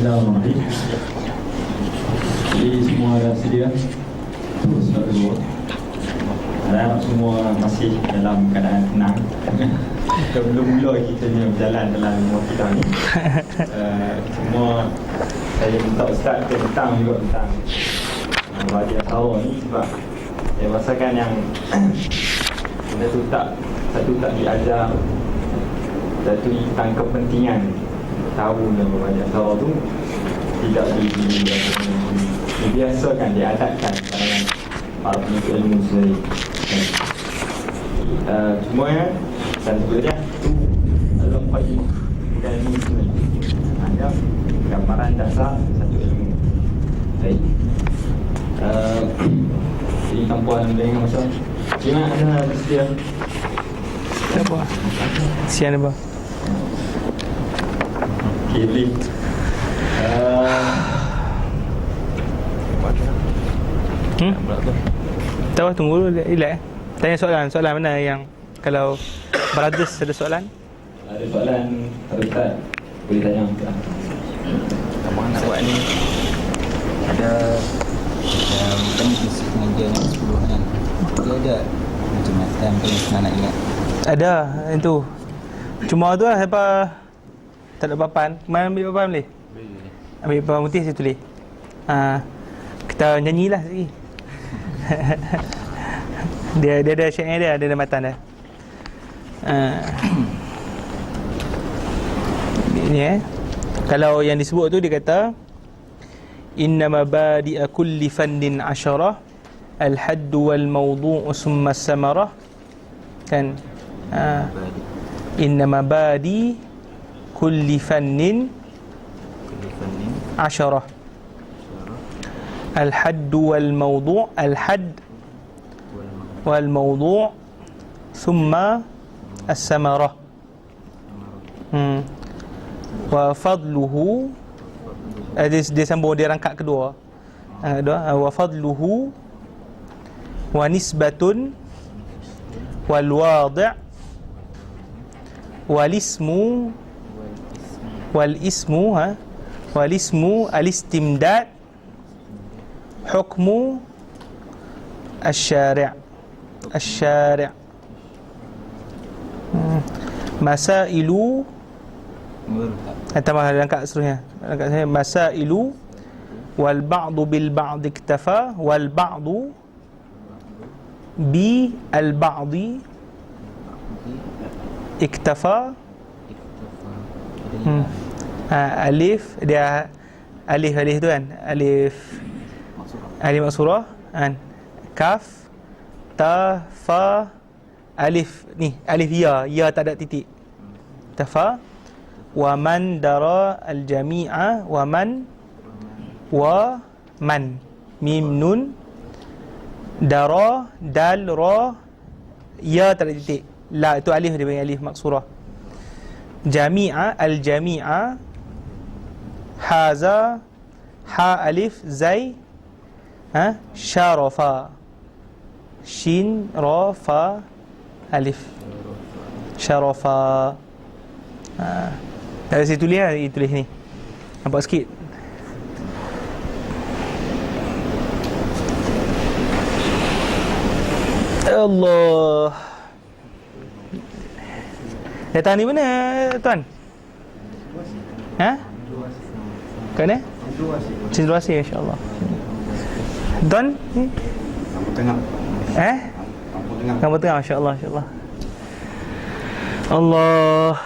Bismillahirrahmanirrahim. Jadi semua dah sedia untuk solat dua. Harap semua masih dalam keadaan tenang. Kita belum mula kita ni berjalan dalam wakil ni. Semua saya minta Ustaz tentang juga tentang Wadi Ashawa ni sebab saya rasakan yang satu tak diajar, satu tentang kepentingan tahu yang Wadi Ashawa tu tidak dibiasakan, diadatkan dalam para penuntut ilmu sendiri. Cuma ya, dan sebenarnya itu adalah mukadimah bukan ilmu sendiri, hanya gambaran dasar satu ilmu. Baik. Jadi tanpa dengan masa Cina ada sedia. Apa? Sian apa? Kiri. Tahu, tunggu dulu, relax. Tanya soalan mana yang kalau brothers ada soalan? Ada soalan, Ustaz boleh tanya. Abang nak buat ni ada kan misi pengajian yang 10 kan. Dia ada macam time tu yang nak ingat. Ada itu. Cuma tu lah siapa tak ada papan. Mana ambil papan boleh? Ambil papan putih saya tulis. Kita nyanyilah sikit. dia ada syair dia, ada matan dia. Ini kalau yang disebut tu dia kata inna mabadi'a kulli fannin 'asharah al-hadd wal mawdu' summa as-samarah kan. Inna mabadi kulli fannin 'asharah al-hadd wal mawdu' al-hadd wal mawdu' summa as-samarah wa fadluhu. Dia sambung, dia rangkap kedua. Wa fadluhu wa nisbatun wal wadi' wal ismu al istimdad hukmu asy-syari' masailu tambah rangkap seterusnya. Rangkap saya masailu wal ba'du bil ba'd iktafa wal ba'du bi al ba'di iktafa. Alif dia alif tu kan, alif maksurah kan, kaf ta fa alif ni, alif ya tak ada titik, tafa wa man dara al jami'a wa man mim nun dara dal ra ya tak ada titik, la itu alif, dia panggil alif maksurah. Jami'a al jami'a haza ha alif zai syarafa shin ra fa alif syarafa. Dari situ tulis lah, tulis ni nampak sikit. Allah. Datang ni mana tuan? Kat mana? Cenderuasi, insya-Allah. Tuan ni? Kampung Tengah. Kampung Tengah, insya-Allah, insya-Allah. Allah.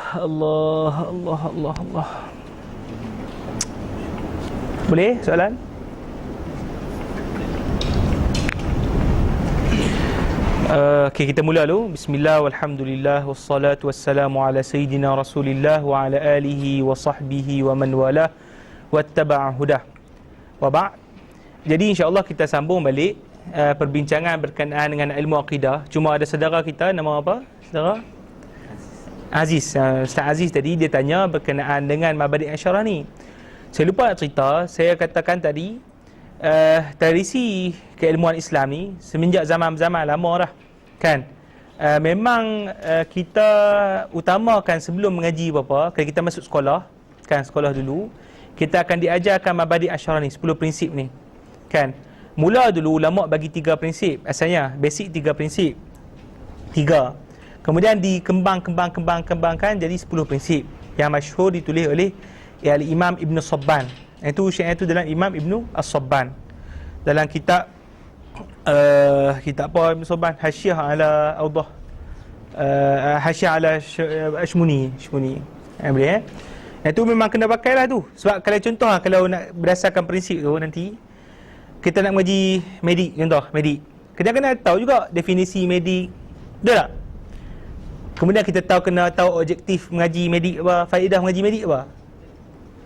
Boleh soalan? Okey, kita mula dulu. Bismillah walhamdulillah wassalatu wassalamu ala sayyidina Rasulillah wa ala alihi wa sahbihi wa man wala wattaba'a hudah. Wa ba'd. Jadi insya-Allah kita sambung balik perbincangan berkenaan dengan ilmu akidah. Cuma ada saudara kita, nama apa? Saudara Aziz, Ustaz Aziz tadi dia tanya berkenaan dengan Mabadi' Asyarah ni. Saya lupa nak cerita, saya katakan tadi tradisi keilmuan Islam ni semenjak zaman-zaman lama dah kan. Memang kita utamakan sebelum mengaji apa-apa, kalau kita masuk sekolah kan sekolah dulu, kita akan diajarkan mabadi asyarah ni, 10 prinsip ni. Kan? Mula dulu ulama bagi 3 prinsip. Asalnya basic 3 prinsip. 3. Kemudian dikembangkan jadi 10 prinsip yang masyhur ditulis oleh Imam Ibn Sabban. Itu syair itu dalam Imam Ibn As-Sabban. Dalam kitab kitab apa Ibn Sabban? Hasyiah ala Awdah, Hasyiah ala Ashmuni. Boleh itu memang kena pakai lah tu. Sebab kalau contoh kalau nak berdasarkan prinsip tu, nanti kita nak mengaji medik, contoh medik, kita kena tahu juga definisi medik, betul tak? Kemudian kita kena tahu objektif mengaji medik apa, faedah mengaji medik apa,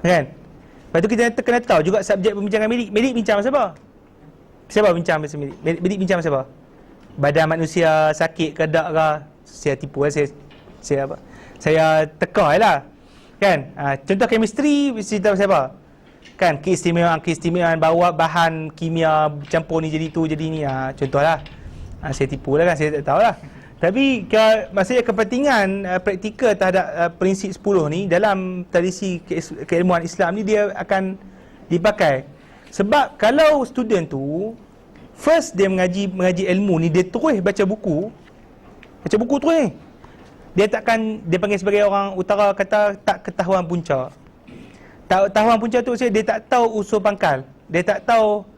kan? Lepas tu kita kena tahu juga subjek pembincangan medik. Medik bincang pasal apa? Siapa bincang pasal medik? Medik bincang pasal apa? Badan manusia sakit ke tak ke? Saya tipu lah, saya teka lah, kan? Contoh chemistry cerita pasal apa? Kan, keistimewaan bawa bahan kimia campur ni jadi tu jadi ni, contohlah. Saya tipu lah kan, saya tak tahu lah. Tapi maksudnya kepentingan praktikal terhadap prinsip 10 ni dalam tradisi keilmuan Islam ni dia akan dipakai. Sebab kalau student tu first dia mengaji ilmu ni, dia terus baca buku terus ni, dia panggil sebagai orang utara kata tak ketahuan punca. Tak ketahuan punca tu maksudnya dia tak tahu usul pangkal, dia tak tahu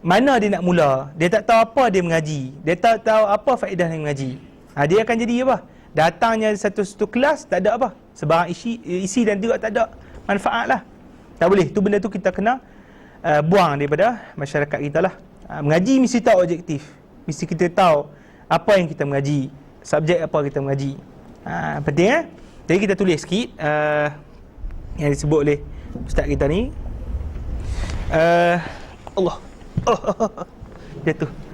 mana dia nak mula, dia tak tahu apa dia mengaji, dia tak tahu apa faedah dia mengaji. Dia akan jadi apa? Datangnya satu kelas tak ada apa, sebarang isi dan juga tak ada manfaat lah. Tak boleh. Tu benda tu kita kena buang daripada masyarakat kita lah. Mengaji mesti tahu objektif, mesti kita tahu apa yang kita mengaji, subjek apa kita mengaji. Penting Jadi kita tulis sikit yang disebut oleh ustaz kita ni. Allah.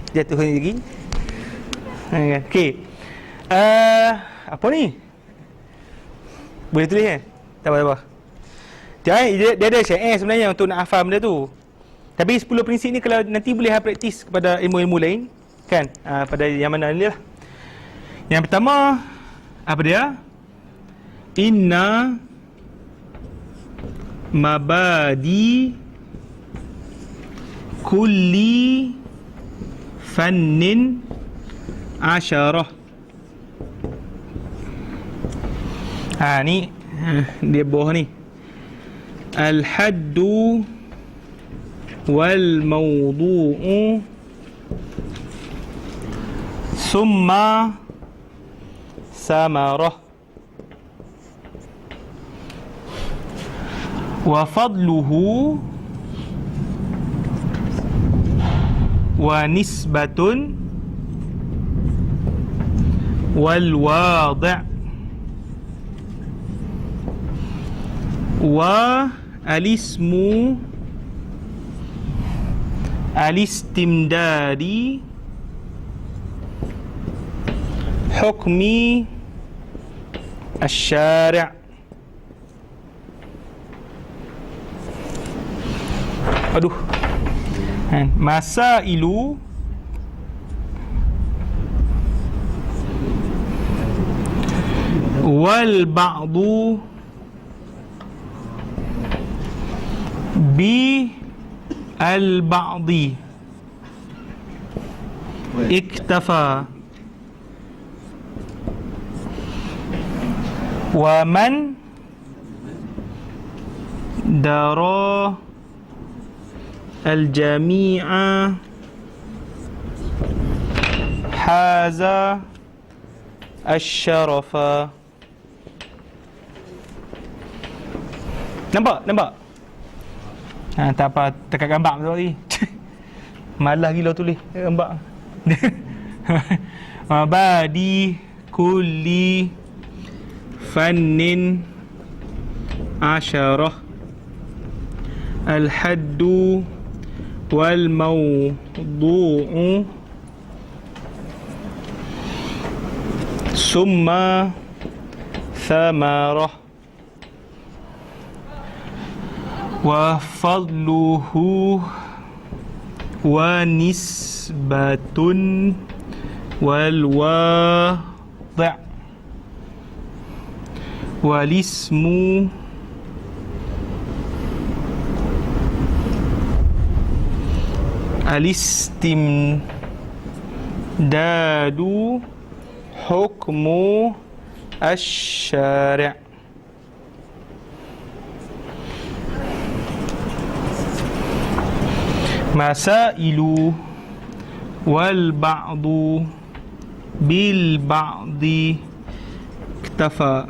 Jatuh lagi. Okey. Apa ni? Boleh tulis kan? Tak apa-apa. Dia ada syair sebenarnya untuk nak hafal benda tu. Tapi 10 prinsip ni kalau nanti boleh praktis kepada ilmu-ilmu lain, kan? Pada yang mana ni lah. Yang pertama, apa dia? Inna mabadi kulli fannin asyarah. Ni dia bawah ni. Al-haddu wal mawdu'u summa samarah wa fadluhu wa nisbatun wal wadi' wa alismu alistimdadi hukmi asyari'. Aduh. Masailu wal ba'du bi al-ba'di iktafa wa man dara al-jami'a haza asy-syarafa. Nampak? Tak apa, tekan gambar betul lagi. Malah gila tulis gambar. Mabadi kulli fannin asyarah al-haddu wal mawdu'u summa thamarah wa fadluhu wa nisbatun wal wadi' wal ismu Al-istimdadu hukmu asy-syari'. Masailu wal ba'du bil ba'di iktafa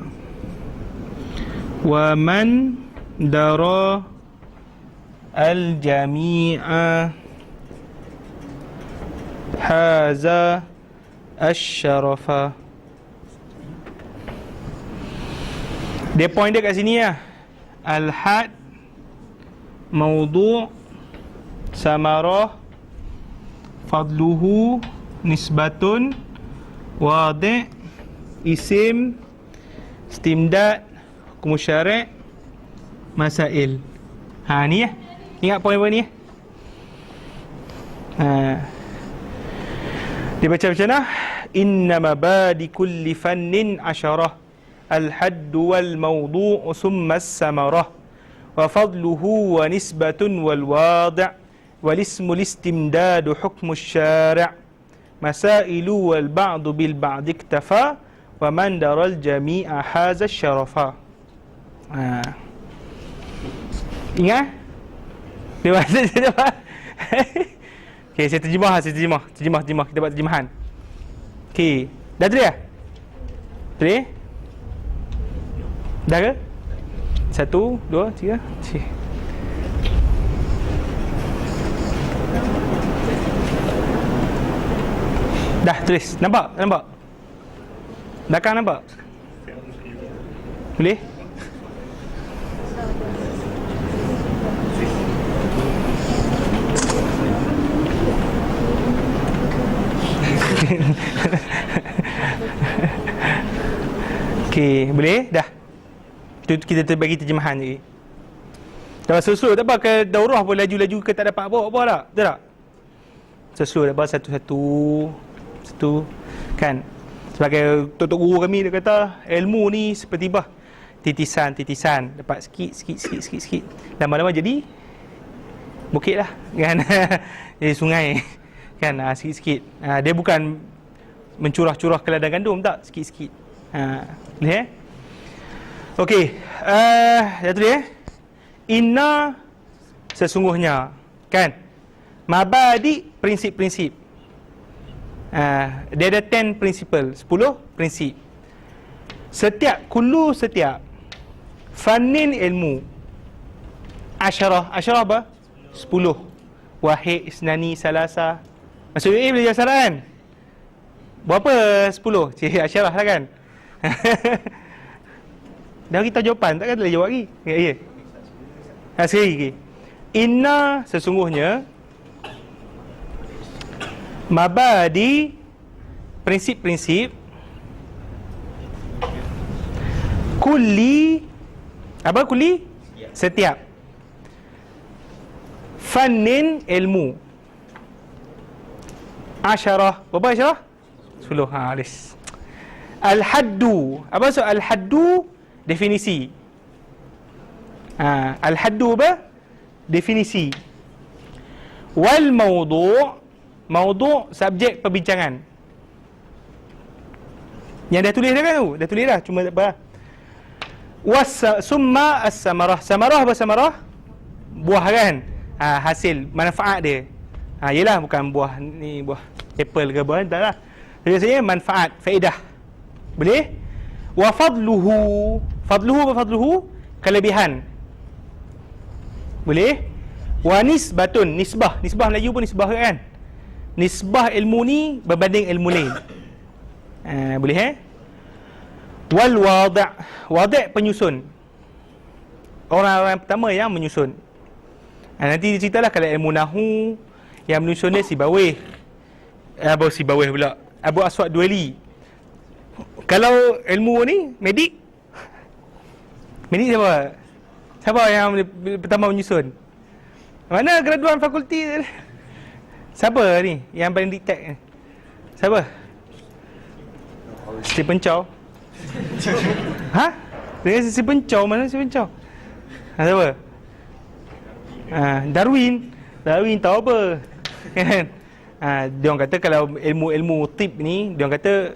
wa man dara al jami'a haza asy-syarafa. Dia point dia kat sini lah. Al-had, mawdu', samarah, fadluhu, nisbatun, wadi', isim, istimdad, hukum syari', masail. Ni ya. Ingat poin apa ni? Dia baca macam mana? Inna mabadi kulli fannin asyarah, al-haddu wal mawdu'u summa as-samarah, wa fadluhu wa nisbatun wal wadi' wal ismu listimdadu hukmu syari', masailu wal ba'du bil ba'di iktafa wa man daral jami'a haza syarafa. Ingat? Dia baca apa? Okey, saya terjemah. Terjemah. Kita buat terjemahan. Okey, dah tulis dah? Tulis? Dah ke? 1, 2, 3. Dah tulis. Nampak? Belakang nampak? Boleh? Okey, boleh? Dah. Kita bagi terjemahan lagi. Dah slow-slow tak apa, ke daurah pun laju-laju ke tak dapat apa tak? Betul tak? Slow tak apa, satu-satu kan. Sebagai tok guru kami dia kata, ilmu ni seperti bah titisan, dapat sikit. Lama-lama jadi bukit lah kan. Jadi sungai kan, sikit-sikit. Dia bukan mencurah-curah ke ladang gandum, tak, sikit-sikit. Boleh okey, dah tulis inna sesungguhnya kan, mabadi prinsip-prinsip. Dia ada 10 principle, 10 prinsip. Setiap fannin ilmu, asyarah apa? 10. Wahid, isnani, salasa. Maksudnya boleh jawab salah kan? Berapa 10? Cik asyarah lah kan. Dah kita jawapan, takkan boleh jawab lagi. Ya. Sekali lagi. Inna sesungguhnya, mabadi prinsip-prinsip, kulli apa kulli? Setiap. Fannin ilmu. Asyarah. Berapa asyarah? 10. Alis. Al-haddu. Apa maksud al-haddu? Definisi. Al-haddu apa? Definisi. Wal mawdu'. Mawdu' subjek perbincangan. Yang dah tulis dah kan tu? Dah tulis dah, cuma tak apa. Summa as-samarah. Samarah apa samarah? Buah kan? Hasil, manfaat dia. Yelah, bukan buah ni, buah apple ke buah, tak lah. Biasanya manfaat, faedah. Boleh? Wa fadluhu. Fadluhu apa fadluhu? Kelebihan. Boleh? Wa nisbatun. Nisbah Melayu pun nisbah kan? Nisbah ilmu ni berbanding ilmu lain. Boleh Wal wadi'. Wadi' penyusun. Orang-orang pertama yang menyusun. Nanti diceritalah kalau ilmu nahu yang menyusun dia Sibawayh. Sibawayh pula, Abu Aswad Duali. Kalau ilmu ni medik siapa? Siapa yang pertama menyusun? Mana graduan fakulti? Siapa ni yang paling diktat ni? Siapa? Stephen Chow. Dengan Stephen Chow, mana Stephen Chow? Siapa? Darwin tahu apa? Kan? Dia orang kata kalau ilmu-ilmu tib ni, dia orang kata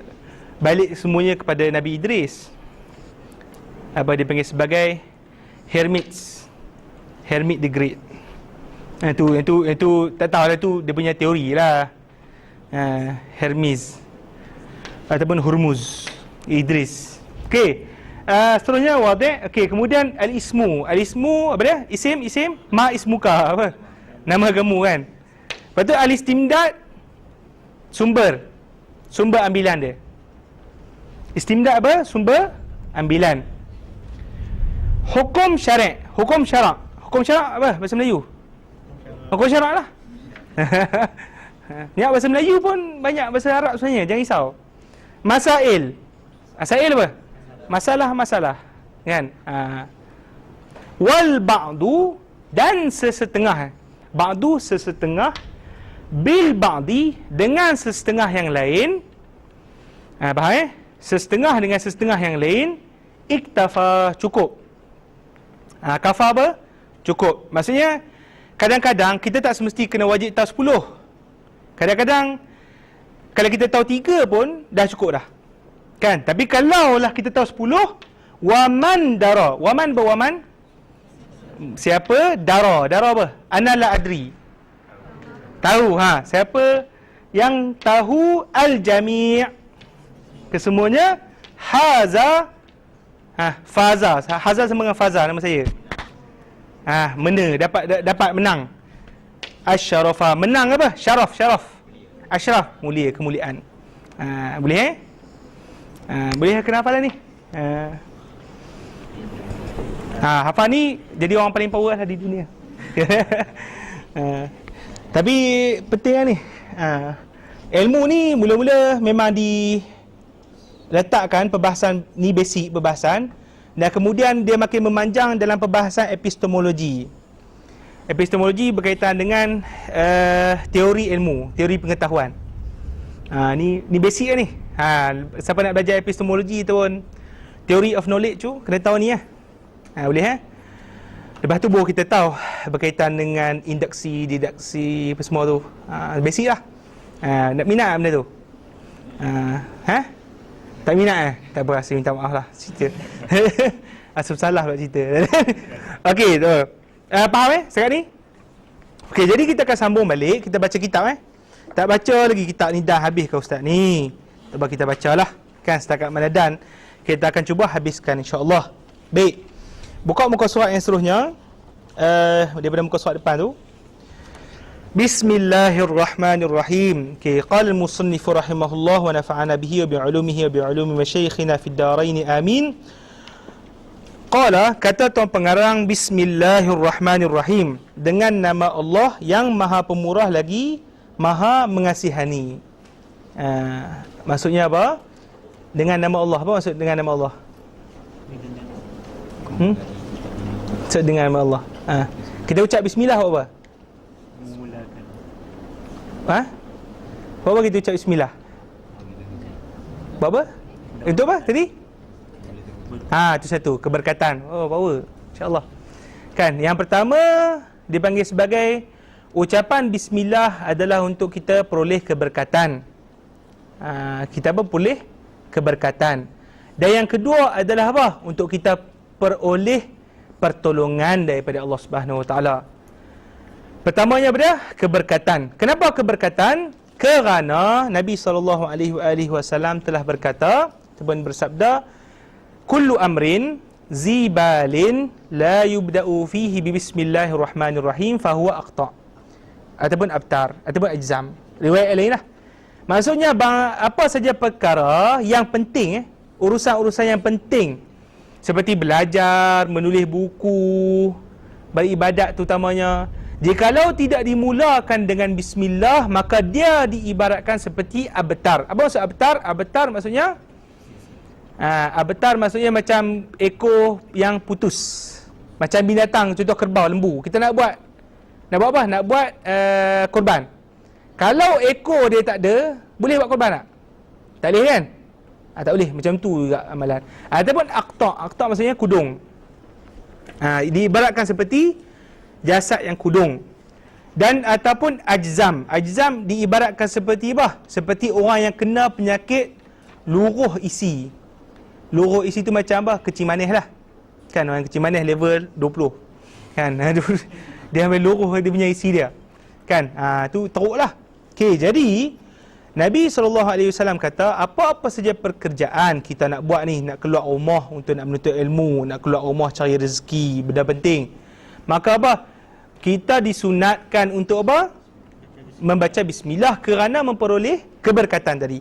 balik semuanya kepada Nabi Idris. Apa dia panggil sebagai Hermit the Great. Itu tak tahu lah, tu dia punya teori lah. Hermes ataupun Hormuz Idris. Okey. Seterusnya wadih. Okey, kemudian al-ismu apa dia? Isim ma ismuka, apa? Nama kamu kan. Lepas tu al-istimdad, sumber ambilan dia. Istimdad apa? Sumber ambilan. Hukum syarak apa bahasa Melayu? Hukum syarak lah. Ni bahasa Melayu pun banyak bahasa Arab sebenarnya, jangan risau. Masail apa? Masalah kan. Wal ba'du, dan sesetengah. Ba'du sesetengah, bil ba'di, dengan sesetengah yang lain. Faham sesetengah dengan sesetengah yang lain. Iktafa, cukup. Kafa apa? Cukup. Maksudnya kadang-kadang kita tak semesti kena wajib tahu 10. Kadang-kadang kalau kita tahu 3 pun dah cukup dah. Kan? Tapi kalaulah kita tahu 10, waman dara. Waman berwaman? Siapa? Dara apa? Ana la adri. Tahu, siapa yang tahu al-jami', kesemuanya. Haza, faza. Haza sama dengan faza, nama saya. Dapat menang. Asyarafa, menang apa? Syaraf. Asyraf, mulia, kemuliaan. Boleh boleh kena hafalan ni. Hafal ni jadi orang paling power lah di dunia. Tapi penting lah ni. Ilmu ni mula-mula memang diletakkan perbahasan ni, basic perbahasan, dan kemudian dia makin memanjang dalam perbahasan epistemologi. Epistemologi berkaitan dengan teori ilmu, teori pengetahuan. Ni basic lah ni. Siapa nak belajar epistemologi tu pun, theory of knowledge tu kena tahu ni boleh Lepas tu baru kita tahu berkaitan dengan induksi, didaksi, apa semua tu. Basic lah. Nak minat benda tu? Tak minat tak apa, saya minta maaf lah cerita. Asal salah pula cerita. Okey tu. Faham sekarang ni? Okey, jadi kita akan sambung balik. Kita baca kitab Tak baca lagi kitab ni, dah habis ke ustaz ni. Cuba kita bacalah. Kan setakat mana, dan kita akan cuba habiskan insya-Allah. Baik. Buka muka surat yang seterusnya. Daripada muka surat depan tu. Bismillahirrahmanirrahim. Qala al-musannif rahimahullah wa nafa'ana bihi wa bi'ulumihi wa bi'ulumi masyayikhina fid darain amin. Qala, kata tuan pengarang, Bismillahirrahmanirrahim, dengan nama Allah yang Maha Pemurah lagi Maha Mengasihani. Maksudnya apa? Dengan nama Allah. Apa maksud dengan nama Allah? Maksud dengan nama Allah. Kita ucap bismillah apa? Apa kita ucap bismillah? Apa? Itu apa tadi? Itu satu, keberkatan. Oh, power. InsyaAllah. Kan, yang pertama dipanggil sebagai ucapan bismillah adalah untuk kita peroleh keberkatan. Kita peroleh keberkatan. Dan yang kedua adalah apa? Untuk kita peroleh pertolongan daripada Allah Subhanahu Wa Taala. Pertamanya pada keberkatan. Kenapa keberkatan? Kerana Nabi SAW telah berkata ataupun bersabda, kullu amrin zibalin la yubda'u fihi bismillahirrahmanirrahim fahuwa aqta' ataupun abtar ataupun ajzam. Riwayat lain lah. Maksudnya apa saja perkara yang penting, urusan-urusan yang penting seperti belajar, menulis buku, beribadat terutamanya, jikalau tidak dimulakan dengan bismillah, maka dia diibaratkan seperti abtar. Apa maksud abtar? Abtar maksudnya abtar maksudnya macam ekor yang putus, macam binatang, contoh kerbau, lembu. Kita nak buat apa? Nak buat korban. Kalau ekor dia tak ada, boleh buat korban tak? Tak boleh kan? Tak boleh. Macam tu juga amalan. Ataupun aqta' maksudnya kudung. Diibaratkan seperti jasad yang kudung. Dan ataupun ajzam. Ajzam diibaratkan seperti apa? Seperti orang yang kena penyakit luruh isi. Luruh isi tu macam apa? Kecil manis lah. Kan orang kecil manis level 20. Kan dia ambil luruh dia punya isi dia. Kan tu teruk lah. Okey, jadi Nabi SAW kata, apa-apa saja pekerjaan kita nak buat ni, nak keluar rumah untuk nak menuntut ilmu, nak keluar rumah cari rezeki, benda penting, maka apa? Kita disunatkan untuk apa? Membaca bismillah kerana memperoleh keberkatan tadi.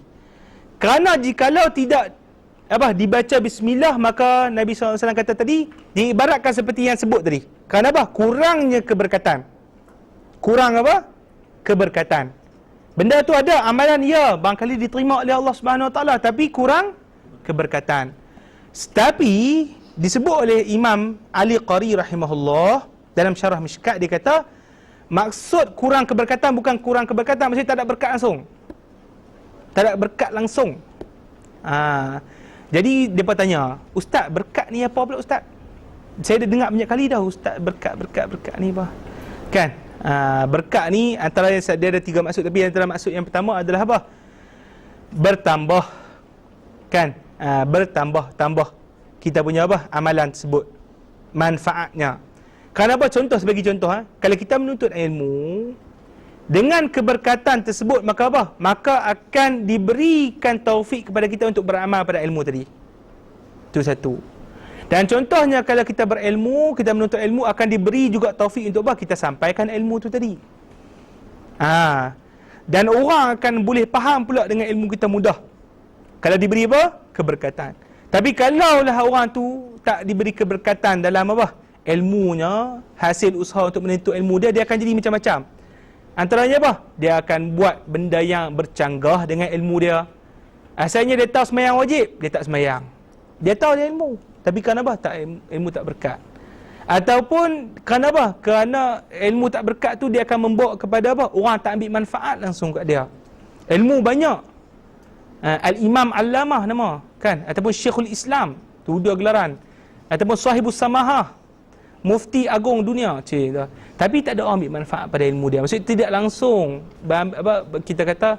Kerana jikalau tidak dibaca bismillah, maka Nabi SAW kata tadi, diibaratkan seperti yang sebut tadi. Kerana apa? Kurangnya keberkatan. Kurang apa? Keberkatan. Benda tu ada, amalan ya, barangkali diterima oleh Allah Subhanahu Wa Taala, tapi kurang keberkatan. Tapi disebut oleh Imam Ali Qari rahimahullah dalam syarah Mishkat, dia kata maksud kurang keberkatan bukan kurang keberkatan, maksudnya tak ada berkat langsung. Tak ada berkat langsung. Jadi depa tanya, ustaz, berkat ni apa pula ustaz? Saya dah dengar banyak kali dah ustaz, berkat ni apa? Kan? Berkat ni antara dia ada 3 maksud, tapi antara maksud yang pertama adalah apa? Bertambah. Kan? Bertambah kita punya apa? Amalan tersebut. Manfaatnya. Kenapa? Contoh, sebagai contoh, kalau kita menuntut ilmu dengan keberkatan tersebut, maka apa? Maka akan diberikan taufik kepada kita untuk beramal pada ilmu tadi. Itu satu. Dan contohnya, kalau kita berilmu, kita menuntut ilmu, akan diberi juga taufik untuk apa? Kita sampaikan ilmu tu tadi. Dan orang akan boleh faham pula dengan ilmu kita mudah kalau diberi apa? Keberkatan. Tapi kalaulah orang tu tak diberi keberkatan dalam apa? Ilmunya, hasil usaha untuk menuntut ilmu dia akan jadi macam-macam. Antaranya apa? Dia akan buat benda yang bercanggah dengan ilmu dia. Asalnya dia tahu sembahyang wajib, dia tak sembahyang. Dia tahu dia ilmu, tapi kenapa ilmu tak berkat? Ataupun kenapa? Kerana ilmu tak berkat tu dia akan membawa kepada apa? Orang tak ambil manfaat langsung kat dia. Ilmu banyak. Al-Imam Allamah nama, kan? Ataupun Syekhul Islam, tu dua gelaran. Ataupun Sahibus Samahah, Mufti Agung dunia, tapi tak ada orang ambil manfaat pada ilmu dia. Maksudnya tidak langsung kita kata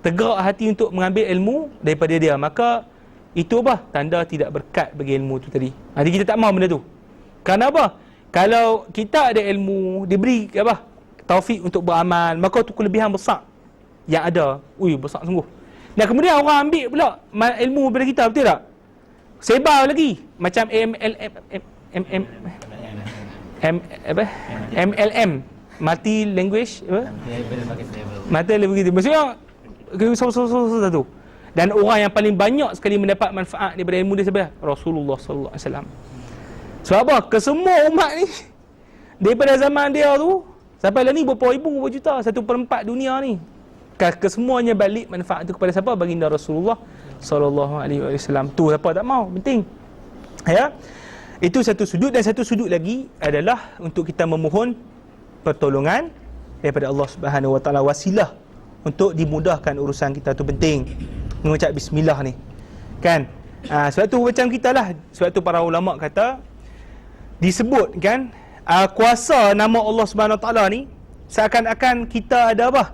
tergerak hati untuk mengambil ilmu daripada dia. Maka itu apa? Tanda tidak berkat bagi ilmu tu tadi. Jadi kita tak mahu benda tu. Kerana apa? Kalau kita ada ilmu, diberi apa? Taufik untuk beramal, maka tu kelebihan besar yang ada. Besar sungguh. Dan kemudian orang ambil pula ilmu daripada kita, betul tak? Sebar lagi. Macam MLM, multi language multi level gitu. Maksudnya satu. Dan orang yang paling banyak sekali mendapat manfaat daripada ilmu dia siapa? Rasulullah sallallahu alaihi wasallam. Sebab apa? Kesemua umat ni daripada zaman dia tu sampai lah ni berapa ribu, berapa juta, 1/4 dunia ni. Kesemuanya balik manfaat tu kepada siapa? Baginda Rasulullah sallallahu alaihi wasallam. Tu siapa tak mau, penting. Ya. Itu satu sudut. Dan satu sudut lagi adalah untuk kita memohon pertolongan daripada Allah Subhanahu Wa Taala, wasilah untuk dimudahkan urusan kita tu penting. Mengucap bismillah ni, kan? Sebab tu macam kita lah, sebab tu para ulama kata disebut kan, kuasa nama Allah Subhanahu Wa Taala ni seakan-akan kita ada apa?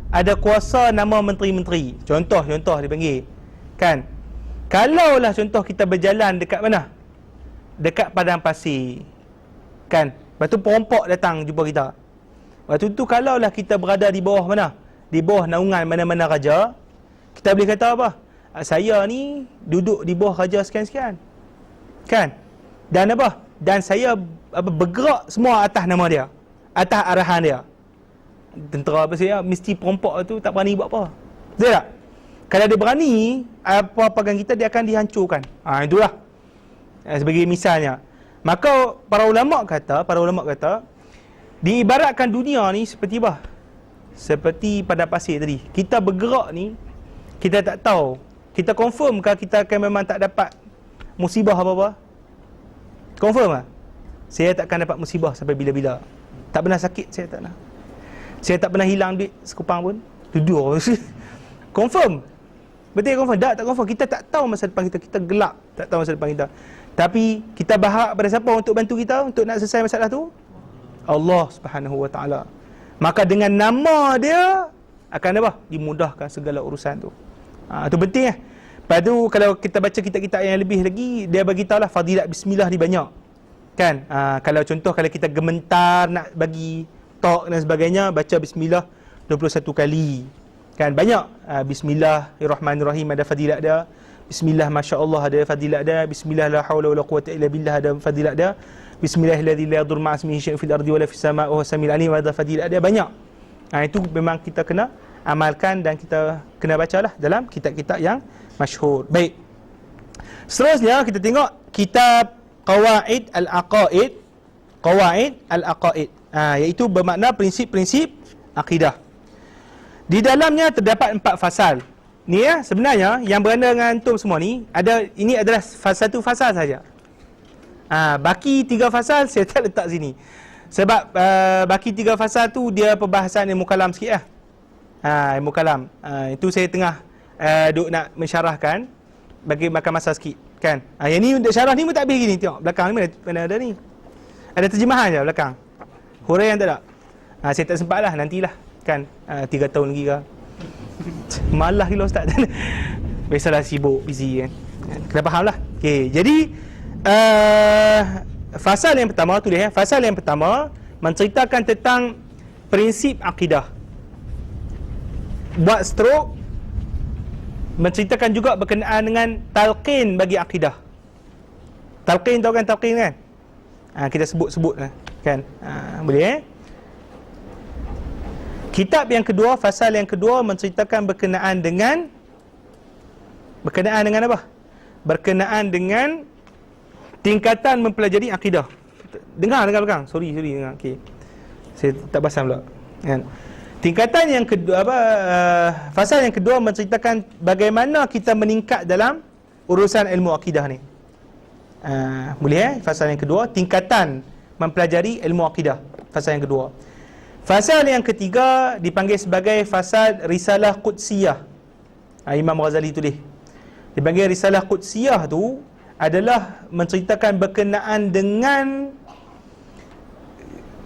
Ada kuasa nama menteri-menteri. Contoh dia panggil, kan? Kalaulah contoh kita berjalan dekat mana? Dekat padang pasir, kan? Lepas tu perampok datang jumpa kita. Waktu tu kalaulah kita berada di bawah mana? Di bawah naungan mana-mana raja, kita boleh kata apa? Saya ni duduk di bawah raja sekian-sekian, kan? Dan apa? Dan saya bergerak semua atas nama dia, atas arahan dia. Tentera apa saya, mesti perampok tu tak berani buat apa. Betul tak? Kalau dia berani, apa-apa kita dia akan dihancurkan. Itulah sebagai misalnya. Maka para ulama kata diibaratkan dunia ni seperti apa? Seperti pada pasir tadi. Kita bergerak ni, kita tak tahu, kita confirm ke kita akan memang tak dapat musibah apa-apa? Confirm tak? Saya tak akan dapat musibah sampai bila-bila. Tak pernah sakit, saya tak pernah. Saya tak pernah hilang duit sekupang pun. Duduk. Confirm. Betul confirm? Tak confirm. Kita tak tahu masa depan kita. Kita gelap, tak tahu masa depan kita. Tapi kita berharap pada siapa untuk bantu kita untuk nak selesai masalah tu? Allah Subhanahu Wa Taala. maka dengan nama dia akan apa? Dimudahkan segala urusan tu. Itu penting eh. Lepas tu kalau kita baca kitab-kitab yang lebih lagi, dia bagi tahulah fadilat bismillah ni banyak. Kan? Kalau contoh kalau kita gementar nak bagi talk dan sebagainya, baca bismillah 21 kali. Kan banyak. Bismillahirrahmanirrahim ada fadilat dia. Bismillah masya-Allah ada fadilat dia. Bismillah la haula wala quwwata illa billah ada fadilat dia. Bismillahilladzi la yadurru ma'a ismihi syai'un fil ardi wala fis samaa'i wa huwas samiul alim ada fadilat dia banyak. Itu memang kita kena amalkan dan kita kena bacalah dalam kitab-kitab yang masyhur. Baik. Seterusnya kita tengok kitab Qawaid al-Aqaid. Qawaid al-Aqaid. Iaitu bermakna prinsip-prinsip akidah. Di dalamnya terdapat 4 fasal. Ni ya, sebenarnya yang beranda dengan antum semua ni ini adalah satu fasal saja. Baki 3 fasal saya tak letak sini. Sebab baki 3 fasal tu dia perbahasan ilmu kalam sikit lah. Ilmu kalam. Itu saya tengah duk nak mensyarahkan bagi makan masa sikit kan. Yang ni untuk syarah ni pun tak habis gini. Tengok belakang ni mana ada ni. Ada terjemahan je belakang. Huraian tak ada. Saya tak sempat lah, nantilah kan. 3 tahun lagi ke. Malah gila ustaz. Biasalah sibuk, busy kan. Kena faham lah. Okay, jadi fasal yang pertama tulis ya. Fasal yang pertama menceritakan tentang prinsip akidah. Buat stroke menceritakan juga berkenaan dengan talqin bagi akidah. Talqin, tahu kan talqin kan? Kita sebut-sebut kan. Boleh Kitab yang kedua, fasal yang kedua menceritakan berkenaan dengan apa? Berkenaan dengan tingkatan mempelajari akidah. Dengar belakang. Sorry dengar. Okey. Saya tak pasang pula. Kan. Tingkatan yang kedua fasal yang kedua menceritakan bagaimana kita meningkat dalam urusan ilmu akidah ni. Boleh fasal yang kedua, tingkatan mempelajari ilmu akidah. Fasal yang kedua. Fasal yang ketiga dipanggil sebagai fasal Risalah Qudsiyah. Imam Ghazali tulis. Dipanggil Risalah Qudsiyah tu adalah menceritakan berkenaan dengan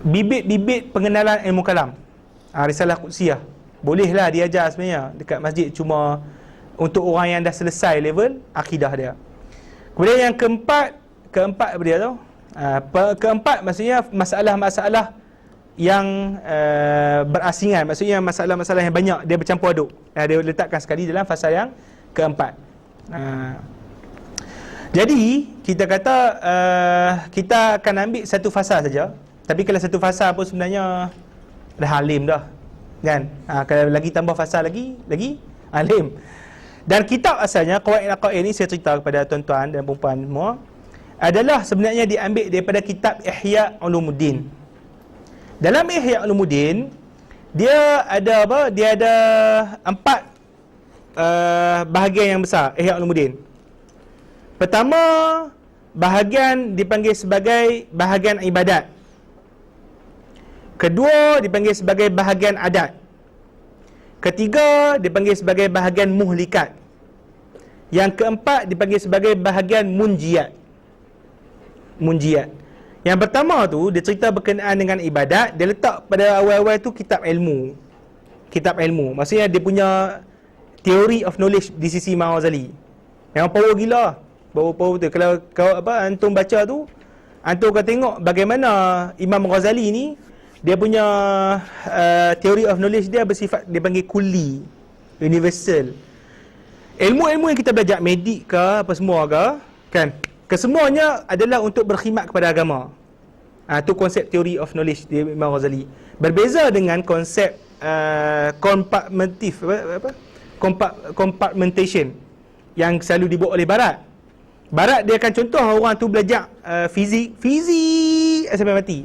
bibit-bibit pengenalan ilmu kalam. Risalah Qudsiyah. Bolehlah diajar sebenarnya dekat masjid, cuma untuk orang yang dah selesai level akidah dia. Kemudian yang keempat apa dia tu? Keempat maksudnya masalah-masalah yang berasingan, maksudnya masalah-masalah yang banyak dia bercampur aduk. Dia letakkan sekali dalam fasal yang keempat. Jadi kita kata kita akan ambil satu fasal saja. Tapi kalau satu fasal pun sebenarnya dah alim dah. Kan? Kalau lagi tambah fasal lagi alim. Dan kitab asalnya Qawaid al-Aqaid ni saya cerita kepada tuan-tuan dan puan-puan semua adalah sebenarnya diambil daripada kitab Ihya Ulumuddin. Dalam Ihya Ulumuddin dia ada apa? Dia ada 4 bahagian yang besar Ihya Ulumuddin. Pertama, bahagian dipanggil sebagai bahagian ibadat. Kedua, dipanggil sebagai bahagian adat. Ketiga, dipanggil sebagai bahagian muhlikat. Yang keempat, dipanggil sebagai bahagian munjiat. Yang pertama tu, dia cerita berkenaan dengan ibadat. Dia letak pada awal-awal tu kitab ilmu. Maksudnya dia punya theory of knowledge di sisi Imam Ghazali. Yang power gila. Power betul. Kalau antum baca tu, antum akan tengok bagaimana Imam Ghazali ni dia punya theory of knowledge dia bersifat, dia panggil kulli, universal. Ilmu-ilmu yang kita belajar, medik ke apa semua ke, kan, kesemuanya adalah untuk berkhidmat kepada agama. Itu konsep theory of knowledge dia Imam Ghazali. Berbeza dengan konsep compartmentation yang selalu dibuat oleh Barat. Barat dia akan contoh orang tu belajar fizik sampai mati.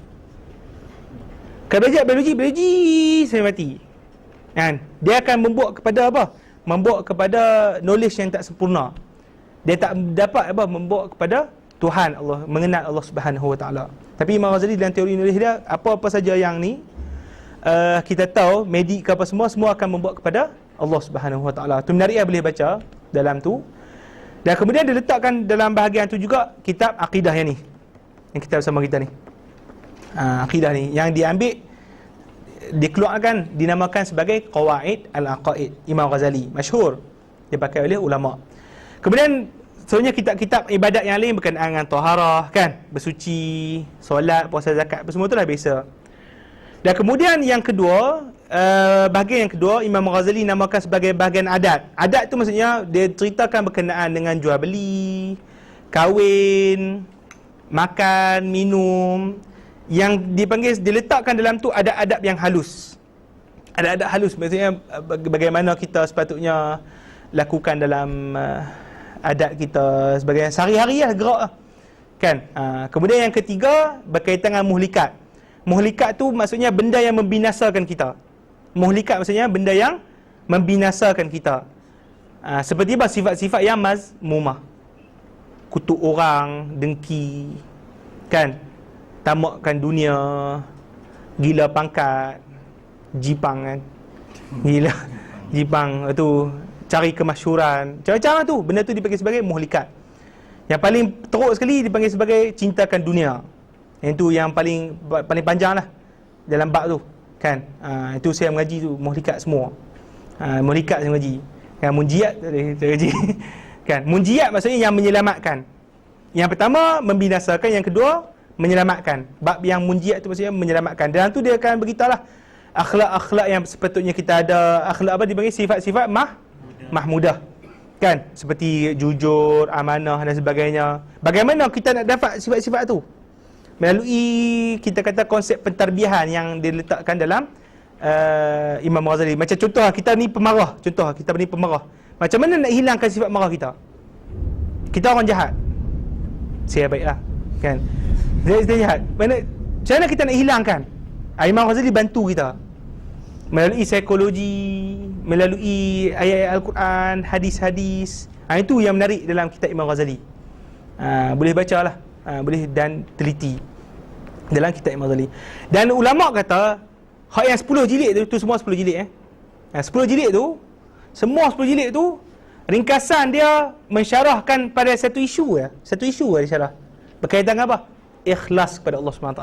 Kalau belajar biologi sampai mati. Kan? Dia akan membawa kepada apa? Membawa kepada knowledge yang tak sempurna. Dia tak dapat apa? Membawa kepada Tuhan Allah, mengenal Allah Subhanahu Wa Taala. Tapi Imam Ghazali dalam teori knowledge dia, apa-apa saja yang ni kita tahu, medik ke apa semua akan membawa kepada Allah Subhanahu Wa Taala. Tu menarik, boleh baca dalam tu. Dan kemudian dia letakkan dalam bahagian tu juga kitab akidah yang ni, yang kita bersama kita ni. Akidah ni yang diambil dikeluarkan, dinamakan sebagai Qawaid Al-Aqaid Imam Ghazali, masyhur dipakai oleh ulama. Kemudian sebenarnya kitab-kitab ibadat yang lain berkenaan dengan taharah kan, bersuci, solat, puasa, zakat, semua tu dah biasa. Dan kemudian yang kedua, bahagian yang kedua Imam Ghazali namakan sebagai bahagian adat. Adat tu maksudnya dia ceritakan berkenaan dengan jual beli, kahwin, makan, minum, yang dipanggil, diletakkan dalam tu ada adab yang halus. Ada adab halus, maksudnya bagaimana kita sepatutnya lakukan dalam adat kita sebagai sehari-hari lah, gerak lah kan. Kemudian yang ketiga berkaitan dengan muhlikat. Muhlikat tu maksudnya benda yang membinasakan kita. Muhlikat maksudnya benda yang membinasakan kita. Seperti apa? Sifat-sifat yang mazmumah, kutuk orang, dengki kan, tamakkan dunia, gila pangkat, jipang kan, gila jipang tu, cari kemasyhuran, macam-macam tu. Benda tu dipanggil sebagai muhlikat. Yang paling teruk sekali dipanggil sebagai cintakan dunia. Yang tu yang paling panjang lah dalam bab tu kan. Itu saya mengaji tu muhlikat semua. Muhlikat saya mengaji. Yang munjiat saya mengaji kan. Munjiat maksudnya yang menyelamatkan. Yang pertama membinasakan, yang kedua menyelamatkan. Bab yang munjiat tu maksudnya menyelamatkan. Dalam tu dia akan beritahulah akhlak-akhlak yang sepatutnya kita ada. Akhlak apa dipanggil? Sifat-sifat mahmudah kan, seperti jujur, amanah dan sebagainya. Bagaimana kita nak dapat sifat-sifat tu? Melalui kita kata konsep pentarbiahan yang diletakkan dalam Imam Ghazali. Macam contoh kita ni pemarah, macam mana nak hilangkan sifat marah kita? Kita orang jahat, saya baiklah kan, saya jahat, macam mana kita nak hilangkan? Imam Ghazali bantu kita melalui psikologi, melalui ayat-ayat Al-Quran, hadis-hadis. Itu yang menarik dalam kitab Imam Ghazali. Boleh bacalah, boleh dan teliti dalam kitab Imam Ghazali. Dan ulama kata hak yang 10 jilid tu semua 10 jilid 10 jilid tu, semua 10 jilid tu ringkasan dia mensyarahkan pada satu isu dia syarah. Berkaitan dengan apa? Ikhlas kepada Allah SWT.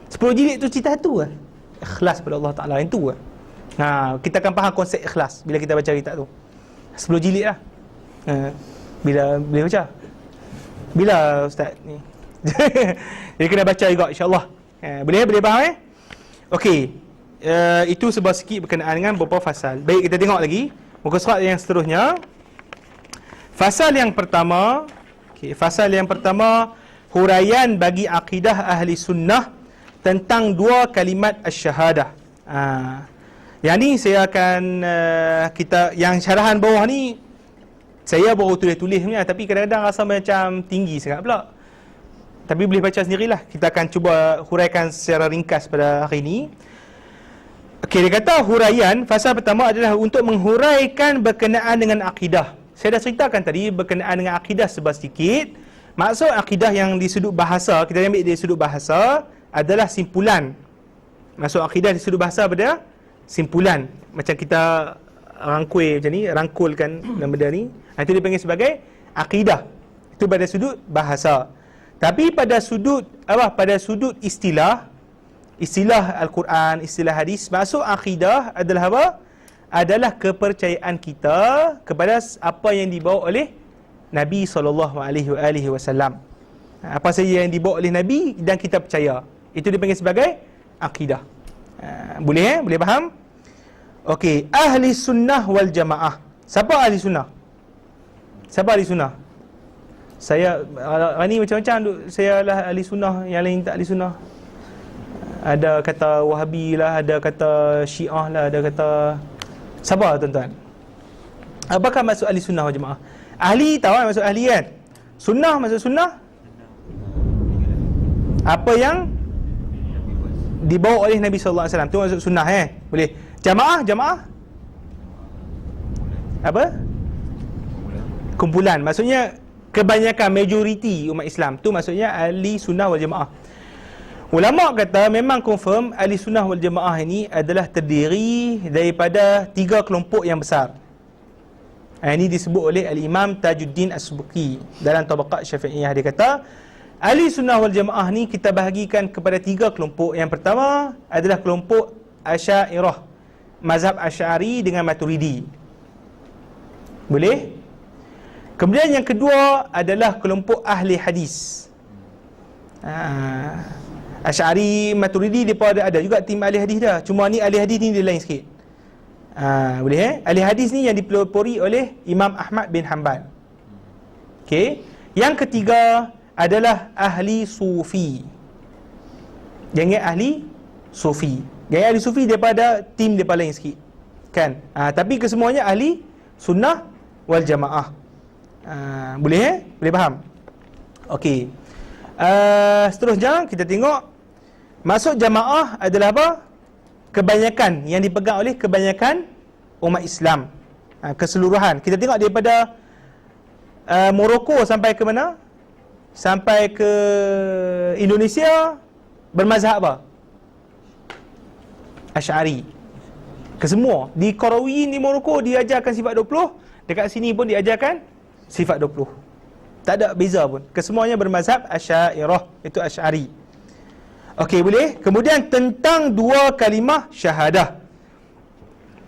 10 jilid tu cerita tu ikhlas kepada Allah Ta'ala, yang tu kita akan faham konsep ikhlas bila kita baca kitab tu. 10 jilid lah. Bila boleh baca? Bila Ustaz ni? Dia kena baca juga insyaAllah. Boleh faham Okey. Itu sebuah sikit berkenaan dengan beberapa fasal. Baik, kita tengok lagi muka surat yang seterusnya. Fasal yang pertama, huraian bagi akidah ahli sunnah tentang dua kalimat asyhadah. Yang ni saya akan yang syarahan bawah ni saya baru tulis punya, tapi kadang-kadang rasa macam tinggi sangat pula. Tapi boleh baca sendirilah. Kita akan cuba huraikan secara ringkas pada hari ini. Okey, dia kata huraian fasal pertama adalah untuk menghuraikan berkenaan dengan akidah. Saya dah ceritakan tadi berkenaan dengan akidah sedikit. Maksud akidah yang di sudut bahasa, kita ambil dari sudut bahasa adalah simpulan. Maksud akidah di sudut bahasa pada simpulan. Macam kita rangkul macam ni, rangkulkan dalam benda ni. Itu dipanggil sebagai akidah. Itu pada sudut bahasa. Tapi pada sudut pada sudut istilah Al-Quran, istilah hadis, maksud akidah adalah apa? Adalah kepercayaan kita kepada apa yang dibawa oleh Nabi SAW. Apa saja yang dibawa oleh Nabi dan kita percaya, itu dipanggil sebagai akidah. Boleh boleh faham? Okey, ahli sunnah wal jamaah. Siapa ahli sunnah? Siapa ahli sunnah? Saya ni macam-macam duk, saya lah ahli sunnah, yang lain tak ahli sunnah. Ada kata Wahabi lah, ada kata Syiah lah, ada kata siapa tuan-tuan? Apakah maksud ahli sunnah wal jamaah? Ahli tahu kan maksud ahli kan? Sunnah maksud sunnah apa yang dibawa oleh Nabi sallallahu alaihi wasallam, tu maksud sunnah Boleh. Jamaah apa? Kumpulan. Maksudnya kebanyakan, majoriti umat Islam. Tu maksudnya ahli sunnah wal jamaah. Ulama kata memang confirm ahli sunnah wal jamaah ini adalah terdiri daripada 3 kelompok yang besar. Ini disebut oleh Al-Imam Tajuddin As-Subki dalam Tabaqat Syafi'iyah. Dia kata ahli sunnah wal jamaah ni kita bahagikan kepada 3 kelompok. Yang pertama adalah kelompok Asy'ariyah. Mazhab Asy'ari dengan Maturidi. Boleh? Kemudian yang kedua adalah kelompok ahli hadis. Asy'ari, Maturidi depa ada juga tim ahli hadis dah. Cuma ni ahli hadis ni dia lain sikit. Boleh ahli hadis ni yang dipelopori oleh Imam Ahmad bin Hanbal. Okey. Yang ketiga adalah ahli sufi. Jangan ahli sufi. Jangan ahli sufi daripada tim depa lain sikit. Kan? Tapi kesemuanya ahli sunnah wal jamaah. Boleh Boleh faham? Okey. Seterusnya kita tengok maksud jamaah adalah apa? Kebanyakan yang dipegang oleh kebanyakan umat Islam. Keseluruhan. Kita tengok daripada Morocco sampai ke mana? Sampai ke Indonesia bermazhab apa? Asy'ari. Kesemua. Di Qarawiyyin di Morocco diajarkan sifat 20, dekat sini pun diajarkan sifat 20. Tak ada beza pun. Kesemuanya bermazhab Asy'ariyah, itu Asy'ari. Okey, boleh? Kemudian tentang dua kalimah syahadah.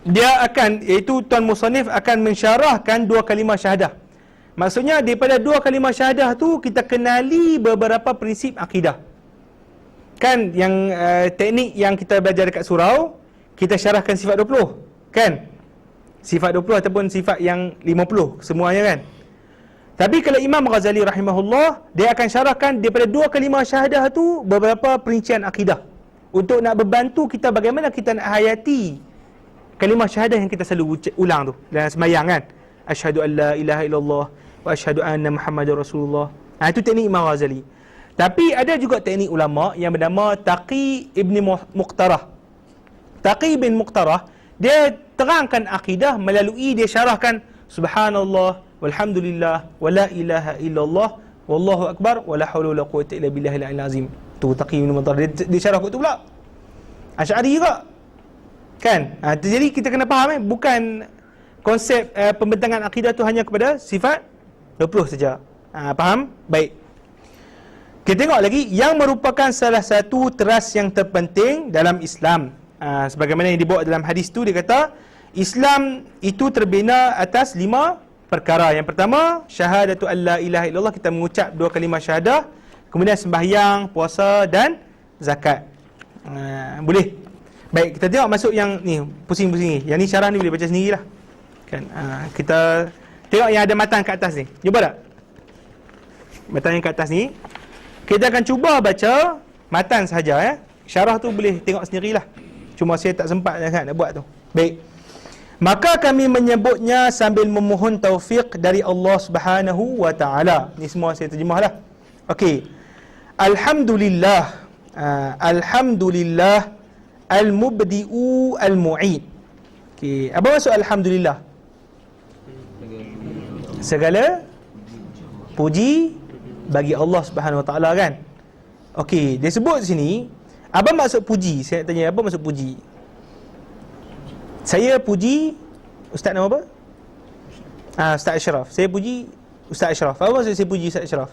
Dia akan, iaitu Tuan Musannif akan mensyarahkan dua kalimah syahadah. Maksudnya daripada dua kalimah syahadah tu kita kenali beberapa prinsip akidah. Kan yang teknik yang kita belajar dekat surau, kita syarahkan sifat 20, kan? Sifat 20 ataupun sifat yang 50 semuanya, kan? Tapi kalau Imam Ghazali rahimahullah, dia akan syarahkan daripada dua kalimah syahadah tu beberapa perincian akidah untuk nak membantu kita bagaimana kita nak hayati kalimah syahadah yang kita selalu ulang tu dalam sembahyang, kan? Asyhadu an la ilaha illallah wa asyhadu anna Muhammadar Rasulullah. Itu teknik Imam Ghazali. Tapi ada juga teknik ulama yang bernama Taqi Ibn Muqtarah. Taqi bin Muqtarah, dia terangkan akidah melalui dia syarahkan subhanallah walhamdulillah wala ilaha illallah wallahu akbar wala haula wala quwwata illa billahil aliyil azim. Tu Taqi bin Muqtarah dia syarah kot tu pula. Asy'ari juga. Kan? Jadi kita kena faham bukan konsep pembentangan akidah tu hanya kepada sifat 20 saja. Faham? Baik. Kita tengok lagi yang merupakan salah satu teras yang terpenting dalam Islam. Sebagaimana yang dibawa dalam hadis tu, dia kata Islam itu terbina atas 5 perkara. Yang pertama, syahadatu an la ilaha illallah, kita mengucap dua kalimah syahadah. Kemudian sembahyang, puasa dan zakat. Boleh. Baik, kita tengok masuk yang ni, pusing-pusing ni. Yang ni syarah ni boleh baca sendirilah. Kan? Kita tengok yang ada matan kat atas ni. Cuba tak? Matan yang kat atas ni. Kita akan cuba baca matan sahaja. Syarah tu boleh tengok sendirilah. Cuma saya tak sempat nak buat tu. Baik. Maka kami menyebutnya sambil memohon taufik dari Allah Subhanahu wa taala. Ni semua saya terjemahlah. Okey. Alhamdulillah. Alhamdulillah al-mubdi'u al-mu'id. Okey, apa maksud alhamdulillah? Segala puji bagi Allah Subhanahu wa taala, kan? Okey, dia sebut sini, apa maksud puji? Saya nak tanya, apa maksud puji? Saya puji Ustaz nama apa? Ustaz Ashraf. Saya puji Ustaz Ashraf. Apa maksud saya puji Ustaz Ashraf?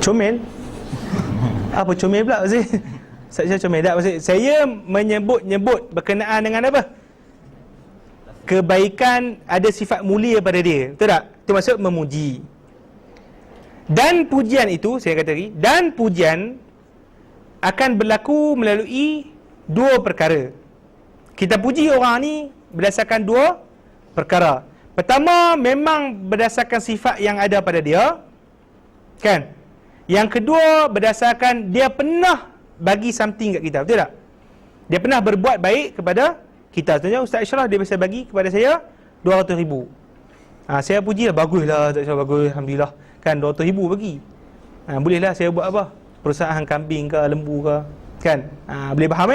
Comel? Apa comel pula maksud? Saya comel tak maksud? Saya menyebut berkenaan dengan apa? Kebaikan, ada sifat mulia pada dia. Betul tak? Itu maksud memuji. Dan pujian itu, saya kata tadi, dan pujian akan berlaku melalui dua perkara. Kita puji orang ni berdasarkan dua perkara. Pertama, memang berdasarkan sifat yang ada pada dia, kan? Yang kedua, berdasarkan dia pernah bagi something kat kita. Betul tak? Dia pernah berbuat baik kepada kita. Contohnya Ustaz Ashraf, dia biasa bagi kepada saya 200,000. Saya pujilah, baguslah Ustaz Ashraf, bagus, alhamdulillah. Kan 200,000 bagi. Bolehlah saya buat apa? Perusahaan kambing ke, lembu ke, kan? Boleh faham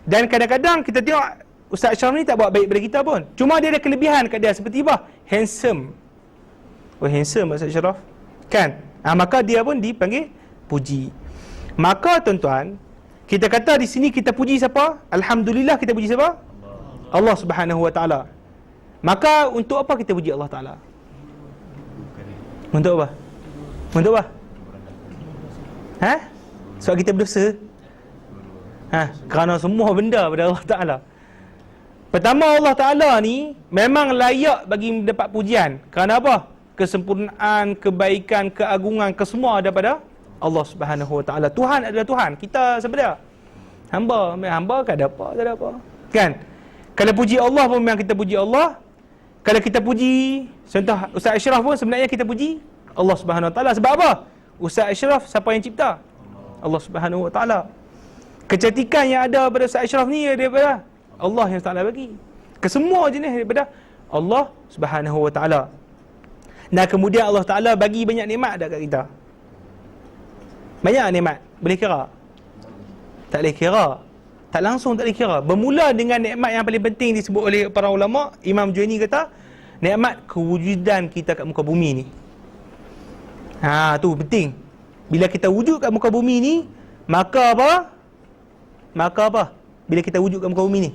Dan kadang-kadang kita tengok Ustaz Ashraf ni tak buat baik pada kita pun. Cuma dia ada kelebihan kat dia, seperti apa? Handsome. Oh, handsome Ustaz Ashraf, kan? Maka dia pun dipanggil puji. Maka tuan-tuan, kita kata di sini kita puji siapa? Alhamdulillah, kita puji siapa? Allah Subhanahu wa taala. Maka untuk apa kita puji Allah Taala? Untuk apa? Untuk apa? Sebab kita berdosa. Kerana semua benda pada Allah Ta'ala. Pertama, Allah Ta'ala ni memang layak bagi mendapat pujian. Kerana apa? Kesempurnaan, kebaikan, keagungan, kesemua daripada Allah Subhanahu Wa Ta'ala. Tuhan adalah Tuhan. Kita siapa dia? Hamba. Hamba kan ada apa? Tak ada apa. Kan? Kalau puji Allah pun memang kita puji Allah. Kalau kita puji, contoh Ustaz Ashraf pun sebenarnya kita puji Allah Subhanahu Wa Ta'ala. Sebab apa? Ustaz Ashraf siapa yang cipta? Allah Subhanahu Wa Ta'ala. Kecantikan yang ada pada Ustaz Ashraf ni daripada Allah yang Ta'ala bagi. Kesemua jenis daripada Allah Subhanahu Wa Ta'ala. Dan kemudian Allah Ta'ala bagi banyak nikmat kat kita. Banyak nikmat. Boleh kira? Tak boleh kira. Tak langsung tak boleh kira. Bermula dengan nikmat yang paling penting disebut oleh para ulama. Imam Juwaini kata, nikmat kewujudan kita kat muka bumi ni. Tu penting. Bila kita wujud kat muka bumi ni, maka apa? Bila kita wujud kat muka bumi ni,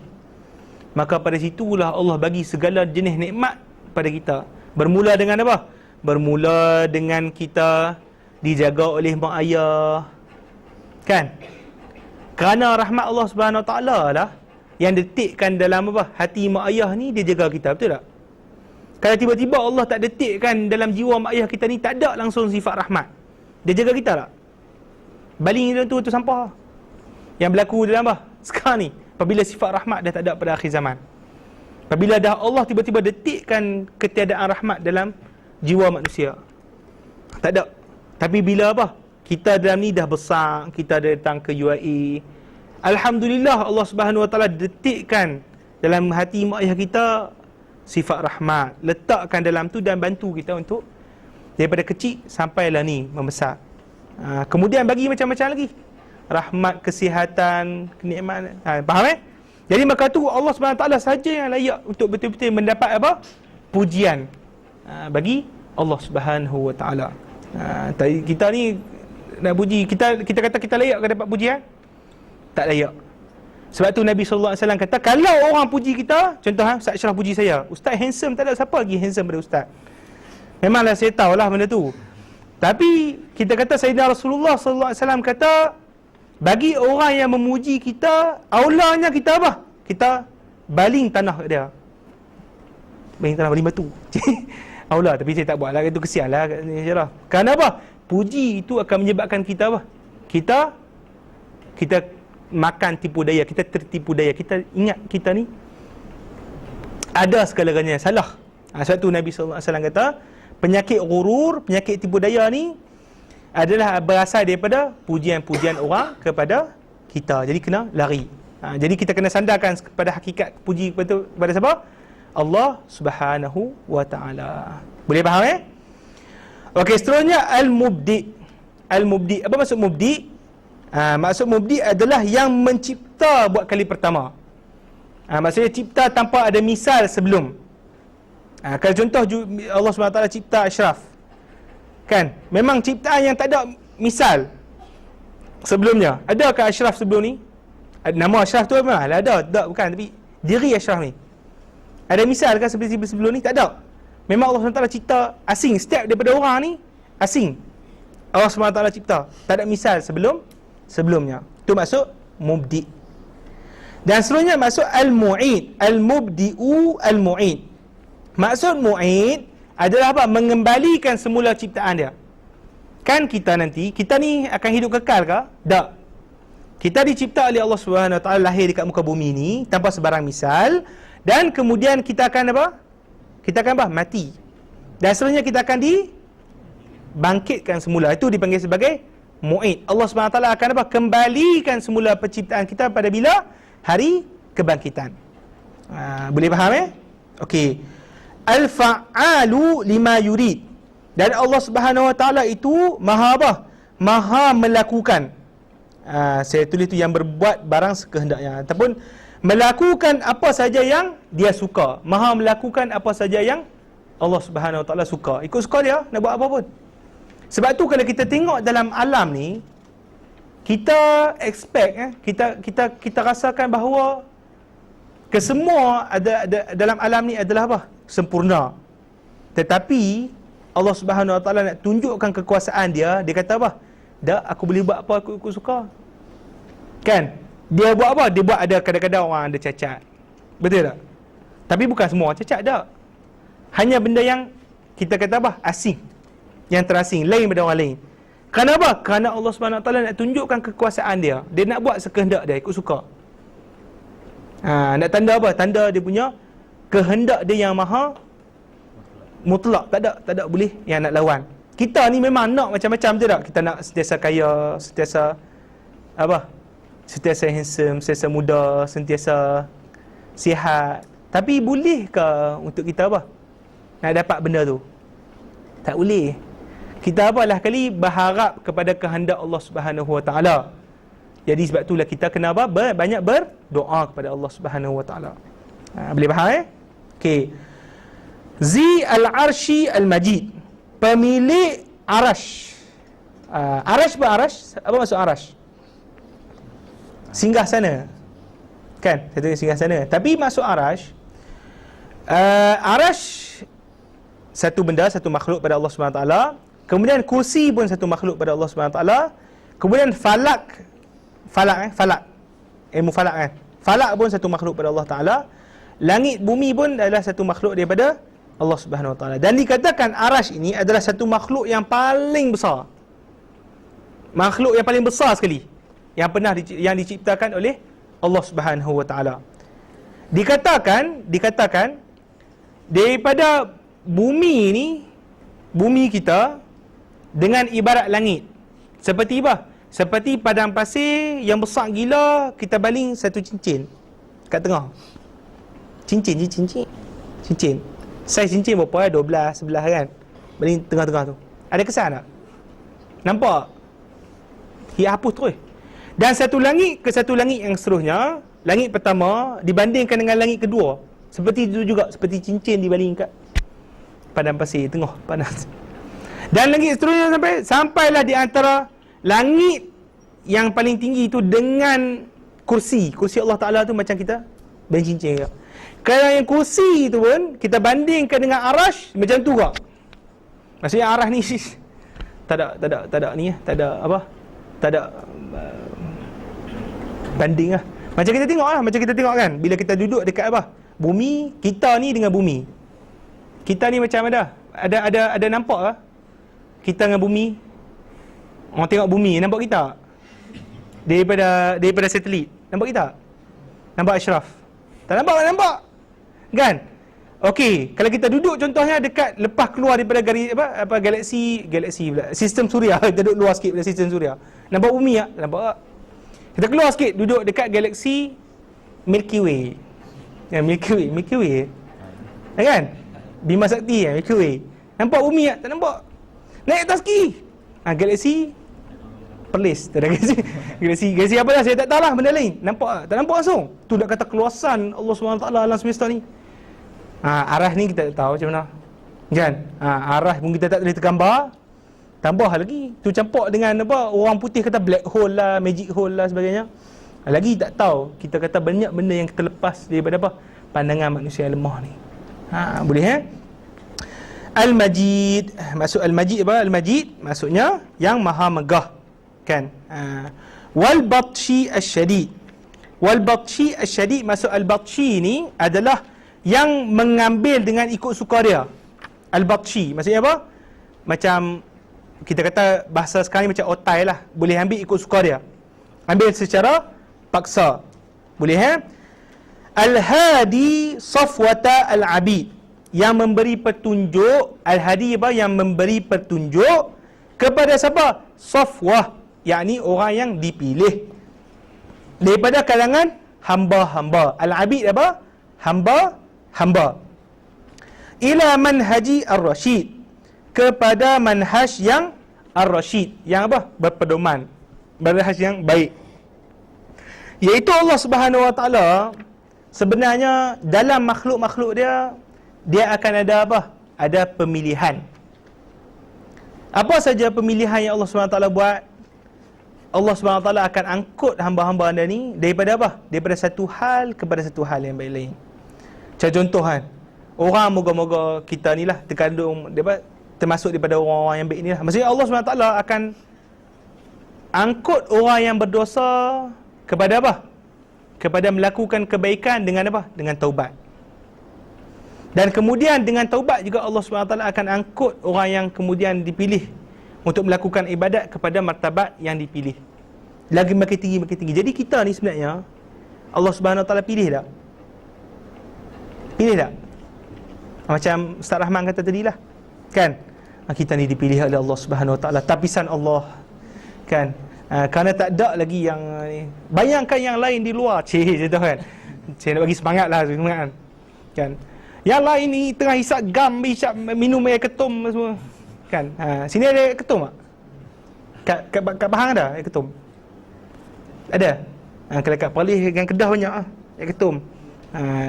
maka pada situlah Allah bagi segala jenis nikmat pada kita. Bermula dengan apa? Bermula dengan kita dijaga oleh mak ayah. Kan? Kerana rahmat Allah Subhanahu Wa Ta'ala lah yang detikkan dalam apa? Hati mak ayah ni dia jaga kita, betul tak? Kalau tiba-tiba Allah tak detikkan dalam jiwa mak ayah kita ni, tak ada langsung sifat rahmat, dia jaga kita tak? Baling dalam tu sampah yang berlaku dalam apa? Sekarang ni, apabila sifat rahmat dah tak ada pada akhir zaman. Apabila dah Allah tiba-tiba detikkan ketiadaan rahmat dalam jiwa manusia, tak ada. Tapi bila apa? Kita dalam ni dah besar, kita datang ke UAE, alhamdulillah Allah Subhanahu Wa Ta'ala detikkan dalam hati mak ayah kita sifat rahmat, letakkan dalam tu dan bantu kita untuk daripada kecil sampailah ni membesar. Kemudian bagi macam-macam lagi, rahmat, kesihatan, kenikmatan. Faham Jadi maka tu Allah SWT saja yang layak untuk betul-betul mendapat apa? Pujian bagi Allah Subhanahu Wa Ta'ala. Kita ni nak puji, kita kata kita layak ke dapat pujian? Tak layak. Sebab tu Nabi SAW kata, kalau orang puji kita, contoh Ustaz Ashraf puji saya, Ustaz handsome, tak ada siapa lagi handsome pada Ustaz. Memanglah saya tahulah benda tu. Tapi kita kata Sayyidina Rasulullah SAW kata, bagi orang yang memuji kita, aulanya kita apa? Kita baling tanah kat dia. Baling tanah, baling batu. Aula, tapi saya tak buat lah, itu kesian lah. Kerana apa? Puji itu akan menyebabkan kita apa? Kita makan tipu daya, kita tertipu daya. Kita ingat kita ni ada segala-galanya salah. Sebab tu Nabi SAW kata, penyakit ghurur, penyakit tipu daya ni adalah berasal daripada pujian-pujian orang kepada kita. Jadi kena lari. Jadi kita kena sandarkan kepada hakikat puji kepada siapa? Allah Subhanahu Wa Ta'ala. Boleh faham Okey, seterusnya al-mubdi. Al-mubdi, apa maksud mubdi? Maksud mubdi adalah yang mencipta buat kali pertama. Maksudnya cipta tanpa ada misal sebelum. Kalau contoh Allah SWT cipta Ashraf, kan? Memang ciptaan yang tak ada misal sebelumnya. Adakah Ashraf sebelum ni? Nama Ashraf tu memang ada, tak bukan, tapi diri Ashraf ni ada misal kan sebelum ni? Tak ada. Memang Allah SWT cipta asing. Setiap daripada orang ni asing. Allah SWT cipta, tak ada misal sebelumnya. Itu maksud mubdi. Dan seterusnya maksud al-mu'id. Al-mubdi'u al-mu'id. Maksud mu'id adalah apa? Mengembalikan semula ciptaan dia. Kan kita nanti, kita ni akan hidup kekal ke? Tak. Kita dicipta oleh Allah SWT, lahir dekat muka bumi ni tanpa sebarang misal, dan kemudian kita akan apa? Kita akan apa? Mati. Dan seterusnya kita akan dibangkitkan semula. Itu dipanggil sebagai mu'id. Allah SWT akan apa? Kembalikan semula penciptaan kita pada bila? Hari kebangkitan. Boleh faham Okey. Al-fa'alu lima yurid. Dan Allah Subhanahu Wa Ta'ala itu maha apa? Maha melakukan. Saya tulis tu yang berbuat barang sekehendaknya, ataupun melakukan apa saja yang dia suka. Maha melakukan apa saja yang Allah Subhanahu Wa Ta'ala suka. Ikut suka dia nak buat apa pun. Sebab tu kalau kita tengok dalam alam ni, kita expect kita rasakan bahawa kesemua ada dalam alam ni adalah apa? Sempurna. Tetapi Allah Subhanahu Wa Ta'ala nak tunjukkan kekuasaan dia, dia kata apa? Tak, aku boleh buat apa aku suka. Kan? Dia buat apa? Dia buat ada kadang-kadang orang ada cacat. Betul tak? Tapi bukan semua orang cacat tak. Hanya benda yang kita kata apa? Asing. Yang terasing, lain daripada orang lain. Kenapa? Kerana Allah SWT nak tunjukkan kekuasaan dia. Dia nak buat sekehendak dia, ikut suka. Nak tanda apa? Tanda dia punya kehendak dia yang maha mutlak. Tak ada boleh yang nak lawan. Kita ni memang nak macam-macam je tak? Kita nak sentiasa kaya, sentiasa apa? Sentiasa handsome, sentiasa muda, sentiasa sihat. Tapi bolehkah untuk kita apa? Nak dapat benda tu? Tak boleh. Kita apalah kali berharap kepada kehendak Allah Subhanahu Wa Taala. Jadi sebab itulah kita kena apa? Banyak berdoa kepada Allah Subhanahu Wa Taala. Boleh faham Okey. Zi al-Arshi al-Majid. Pemilik arash. Arash ber-arash. Apa maksud arash? Singgah sana. Kan? Satu singgah sana. Tapi maksud arash, arash satu benda, satu makhluk pada Allah SWT. Kemudian kursi pun satu makhluk pada Allah SWT. Kemudian falak. Ilmu falak kan? Falak pun satu makhluk pada Allah Ta'ala. Langit bumi pun adalah satu makhluk daripada Allah Subhanahu Wa Taala. Dan dikatakan arash ini adalah satu makhluk yang paling besar. Makhluk yang paling besar sekali yang pernah yang diciptakan oleh Allah Subhanahu Wa Taala. Dikatakan daripada bumi ni, bumi kita dengan ibarat langit. Seperti apa? Seperti padang pasir yang besar gila, kita baling satu cincin kat tengah. Cincin. Saiz cincin berapa? 12, 11 kan? Baling tengah-tengah tu. Ada kesan tak? Nampak? Dia hapus terus. Dan satu langit ke satu langit yang seterusnya, langit pertama dibandingkan dengan langit kedua, seperti itu juga, seperti cincin dibaling kat padang pasir tengah panas. Dan langit seterusnya sampailah di antara langit yang paling tinggi itu dengan kursi Allah Ta'ala tu macam kita baling cincin ke. Kalau yang kursi tu pun kita bandingkan dengan arash macam tu kak. Maksudnya arash ni tak ada ni, tak ada apa? Tak ada banding lah. Macam kita tengok kan, bila kita duduk dekat apa? Bumi, kita ni dengan bumi. Kita ni macam ada nampak ke? Kita dengan bumi. Orang tengok bumi, nampak kita? Daripada satelit, nampak kita? Nampak Ashraf? Tak nampak. Kan? Okey, kalau kita duduk contohnya dekat lepas keluar daripada galaksi pula, sistem suria, kita duduk luar sikit daripada sistem suria. Nampak bumi tak? Nampak tak? Kita keluar sikit duduk dekat galaksi Milky Way. Ya, Milky Way. Kan? Bima Sakti Milky Way. Nampak bumi tak? Tak nampak. Naik atas sikit. Galaksi Perlis. Tak ada galaksi apa dah, saya tak tahu lah, benda lain. Nampak tak? Tak nampak langsung. Tu dah kata keluasan Allah SWT alam semesta ni. Arah ni kita tak tahu macam mana. Kan? Arah pun kita tak boleh tergambar. Tambah lagi, tu campur dengan apa, orang putih kata black hole lah, magic hole lah sebagainya. Lagi tak tahu, kita kata banyak benda yang terlepas daripada apa, pandangan manusia yang lemah ni. Boleh Al-Majid. Maksud Al-Majid apa? Al-Majid maksudnya yang maha megah. Kan? Wal-Batshi Asyadid. Wal-Batshi Asyadid, maksud Al-Batshi ni adalah yang mengambil dengan ikut suka dia. Al-Batshi maksudnya apa? Macam kita kata bahasa sekarang ni macam otai lah. Boleh ambil ikut suka dia. Ambil secara paksa. Boleh Al-Hadi Safwata Al-Abid, yang memberi petunjuk. Al-Hadi apa? Yang memberi petunjuk kepada siapa? Safwah, yakni orang yang dipilih daripada kalangan hamba-hamba. Al-Abid apa? Hamba. Ila manhaji ar-rasyid, kepada manhaj yang ar-rasyid, yang apa? Berpedoman, manhaj yang baik. Iaitu Allah Subhanahu Wa Taala sebenarnya dalam makhluk-makhluk dia akan ada apa? Ada pemilihan. Apa saja pemilihan yang Allah SWT buat? Allah SWT akan angkut hamba-hamba anda ni daripada apa? Daripada satu hal kepada satu hal yang baik lain. Contoh kan, orang moga-moga kita ni lah terkandung termasuk daripada orang-orang yang baik ni lah. Maksudnya Allah SWT akan angkut orang yang berdosa kepada apa? Kepada melakukan kebaikan dengan apa? Dengan taubat. Dan kemudian dengan taubat juga Allah SWT akan angkut orang yang kemudian dipilih untuk melakukan ibadat kepada martabat yang dipilih. Lagi makin tinggi, makin tinggi. Jadi kita ni sebenarnya Allah SWT pilih tak? Pilih tak? Macam Ustaz Rahman kata tadilah, kan? Kita ni dipilih oleh Allah SWT, tapisan Allah, kan? Kerana tak ada lagi yang ni. Bayangkan yang lain di luar, macam tu kan. Saya nak bagi semangat lah, semangat kan. Yang lain ni tengah hisap gam, hisap minum air ketum semua, kan. Sini ada air ketum tak? Kat Bahang ada air ketum? Ada? Kalau kat Perlis dengan Kedah banyak air ketum.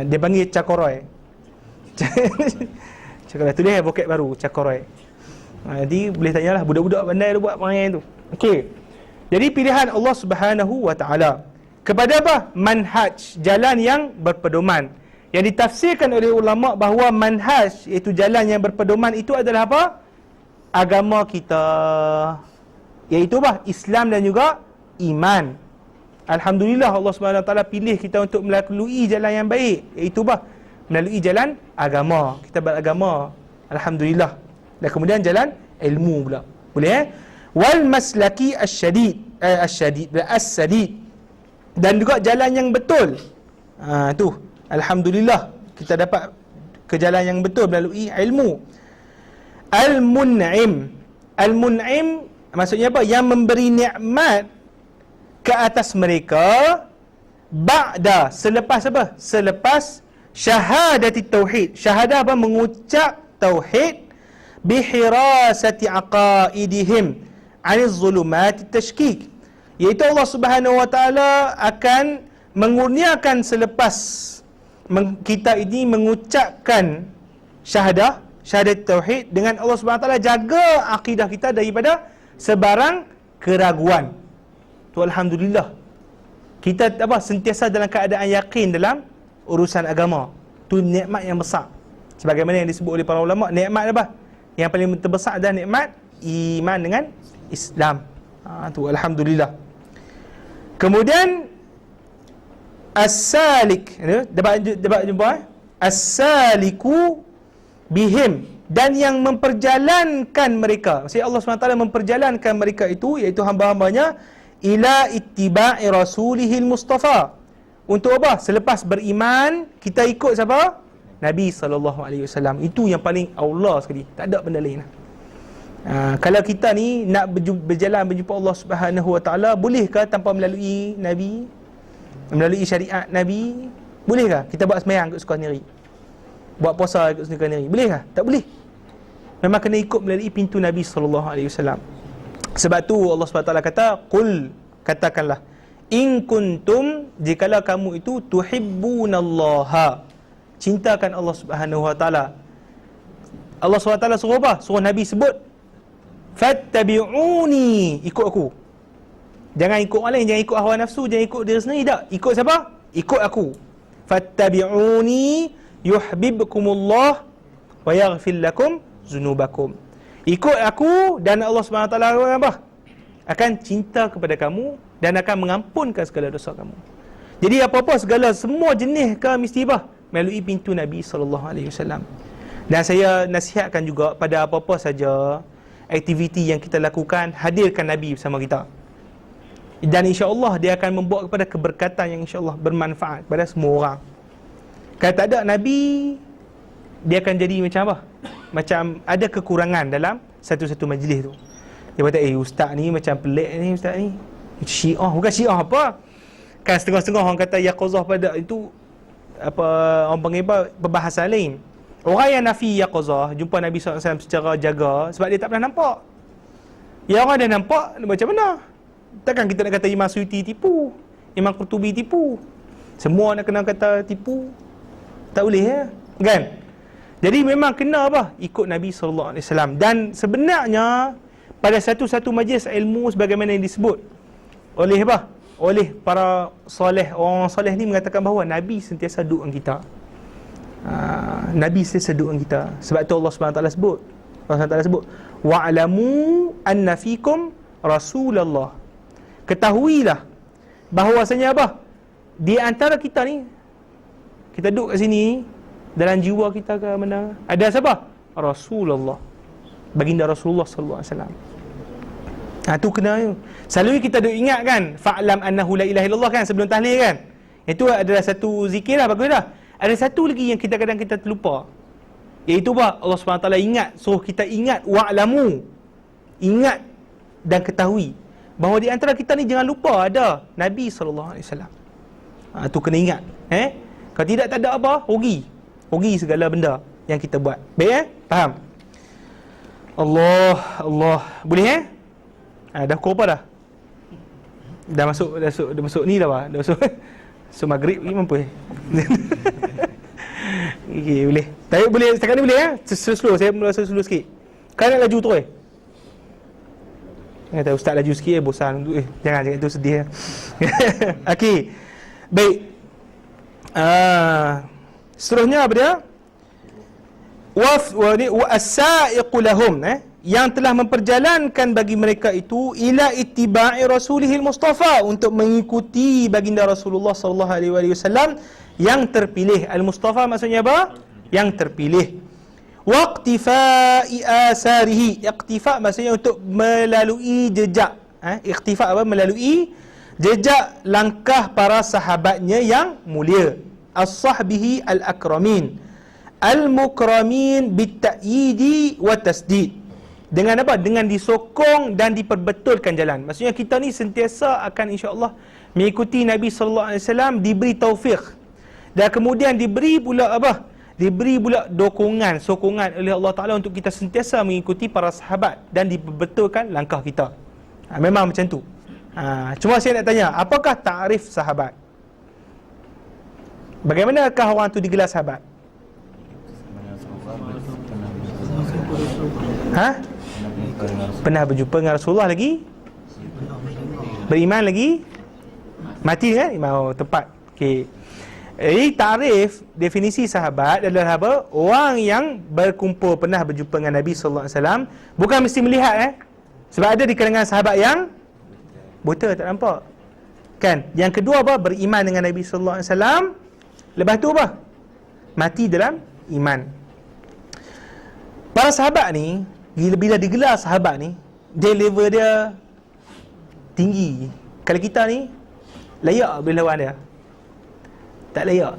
Dia panggil cakoroy. Cakoroy tu dia boket baru, cakoroy. Jadi boleh tanyalah, budak-budak pandai tu buat perangai tu. Okey. Jadi pilihan Allah Subhanahu wa taala kepada apa? Manhaj, jalan yang berpedoman. Yang ditafsirkan oleh ulama bahawa manhaj, iaitu jalan yang berpedoman, itu adalah apa? Agama kita, iaitu apa? Islam dan juga iman. Alhamdulillah Allah SWT pilih kita untuk melalui jalan yang baik, iaitu apa? Melalui jalan agama. Kita beragama, alhamdulillah. Dan kemudian jalan ilmu pula. Boleh wal maslaki as-syadid, as-sadid. Dan juga jalan yang betul. Tu alhamdulillah kita dapat ke jalan yang betul melalui ilmu. Al-mun'im. Al-mun'im maksudnya apa? Yang memberi nikmat ke atas mereka ba'da, selepas apa? Selepas syahadati tauhid. Syahadah apa? Mengucap tauhid, bihirasati aqaidihim 'anil zulumati tashkik. Iaitu Allah Subhanahu wa taala akan mengurniakan selepas kita ini mengucapkan syahadah tauhid, dengan Allah Subhanahu wa taala jaga akidah kita daripada sebarang keraguan. Tu alhamdulillah. Kita apa? Sentiasa dalam keadaan yakin dalam urusan agama. Tu nikmat yang besar. Sebagaimana yang disebut oleh para ulama, nikmat apa? Yang paling terbesar adalah nikmat iman dengan Islam. Tu alhamdulillah. Kemudian as-salik, dapat jumpa as-saliku bihim, dan yang memperjalankan mereka. Maksudnya Allah SWT memperjalankan mereka itu, iaitu hamba-hambanya, ila ittiba'i rasulihil mustafa. Untuk apa? Selepas beriman, kita ikut siapa? Nabi SAW. Itu yang paling Allah sekali. Tak ada benda lain. Kalau kita ni nak berjalan berjumpa Allah Subhanahu wa taala, bolehkah tanpa melalui Nabi? Melalui syariat Nabi? Bolehkah kita buat sembahyang ikut suka sendiri? Buat puasa ikut suka sendiri? Bolehkah? Tak boleh. Memang kena ikut melalui pintu Nabi SAW. Sebab tu Allah SWT kata, qul, katakanlah, in kuntum, jikalau kamu itu tuhibbunallaha, cintakan Allah Subhanahu wa taala. Allah SWT suruh apa? Suruh Nabi sebut, fattabi'uni, ikut aku. Jangan ikut orang lain, jangan ikut hawa nafsu, jangan ikut diri sendiri, tak. Ikut siapa? Ikut aku. Fattabi'uni yuhibbukumullah wa yaghfir lakum zunubakum. Ikut aku dan Allah SWT apa? Akan cinta kepada kamu dan akan mengampunkan segala dosa kamu. Jadi apa-apa segala semua jenis ke mesti apa? Melalui pintu Nabi SAW. Dan saya nasihatkan juga pada apa-apa saja aktiviti yang kita lakukan, hadirkan Nabi bersama kita. Dan insya-Allah dia akan membawa kepada keberkatan yang insya-Allah bermanfaat kepada semua orang. Kalau tak ada Nabi, dia akan jadi macam apa? Macam ada kekurangan dalam satu-satu majlis tu. Dia kata, ustaz ni macam pelik ni, ustaz ni Syiah, bukan Syiah apa? Kan setengah-setengah orang kata yaqazah pada itu apa, orang panggil apa, perbahasan lain. Orang yang nafi yaqazah jumpa Nabi SAW secara jaga sebab dia tak pernah nampak. Ya, orang dah nampak, macam mana? Takkan kita nak kata Imam Suyuti tipu, Imam Qurtubi tipu, semua nak kena kata tipu? Tak boleh ya, kan? Jadi memang kena apa? Ikut Nabi SAW. Dan sebenarnya pada satu-satu majlis ilmu sebagaimana yang disebut oleh apa? Oleh para soleh, orang soleh ni mengatakan bahawa Nabi sentiasa duduk dengan kita. Nabi sentiasa duduk dengan kita. Sebab tu Allah SWT sebut, Allah SWT sebut, wa'lamu anna fikum Rasulullah. ketahuilah bahawasanya apa? Di antara kita ni, kita duduk kat sini, dalam jiwa kita ke mana, ada siapa? Rasulullah, baginda Rasulullah sallallahu alaihi wasallam. Tu kena. Selalu kita duk ingat kan, fa'lam annahu la ilaha illallah kan, sebelum tahlil kan. Itu adalah satu zikir lah, bagus dah. Ada satu lagi yang kita kadang kita terlupa, iaitu apa? Allah SWT ingat, suruh kita ingat, wa'lamu, ingat dan ketahui bahawa di antara kita ni jangan lupa ada Nabi SAW. Tu kena ingat. Kalau tidak, tak ada apa, rugi segala benda yang kita buat. Baik faham? Allah boleh dah pukul apa dah? Dah masuk ni dah apa? Dah masuk maghrib ni mampu okey, boleh. Tapi boleh setakat ni boleh slow, saya mula slow sikit. Kau nak laju terus kata ustaz laju sikit bosan. Jangan itu sedih. Okey. Baik. Seterusnya apa dia? As-sa'iqu lahum, yang telah memperjalankan bagi mereka itu ila ittiba'i rasulihil mustafa, untuk mengikuti baginda Rasulullah sallallahu alaihi wasallam yang terpilih. Al-Mustafa maksudnya apa? Yang terpilih. Waqtifa'i asarihi. Iqtifa maksudnya untuk melalui jejak. Iqtifa apa? Melalui jejak langkah para sahabatnya yang mulia. As-sahbihi al-akramin. Al-mukramin bit-ta'yidi wa tasdid. Dengan apa? Dengan disokong dan diperbetulkan jalan. Maksudnya kita ni sentiasa akan insya-Allah mengikuti Nabi sallallahu alaihi wasallam, diberi taufik. Dan kemudian diberi pula apa? Diberi pula sokongan oleh Allah Ta'ala untuk kita sentiasa mengikuti para sahabat dan diperbetulkan langkah kita. Memang macam tu. Cuma saya nak tanya, apakah takrif sahabat? Bagaimanakah orang tu digelar sahabat? Pernah berjumpa dengan Rasulullah lagi? Beriman lagi? Mati kan? Tepat. Okey. Tarif, definisi sahabat adalah apa? Orang yang berkumpul, pernah berjumpa dengan Nabi sallallahu alaihi wasallam, bukan mesti melihat sebab ada di kalangan sahabat yang buta, tak nampak. Kan? Yang kedua apa? Beriman dengan Nabi sallallahu alaihi wasallam. Lepas tu apa? Mati dalam iman. Para sahabat ni, bila digelar sahabat ni, dia level dia tinggi. Kalau kita ni layak boleh lawan dia, tak layak.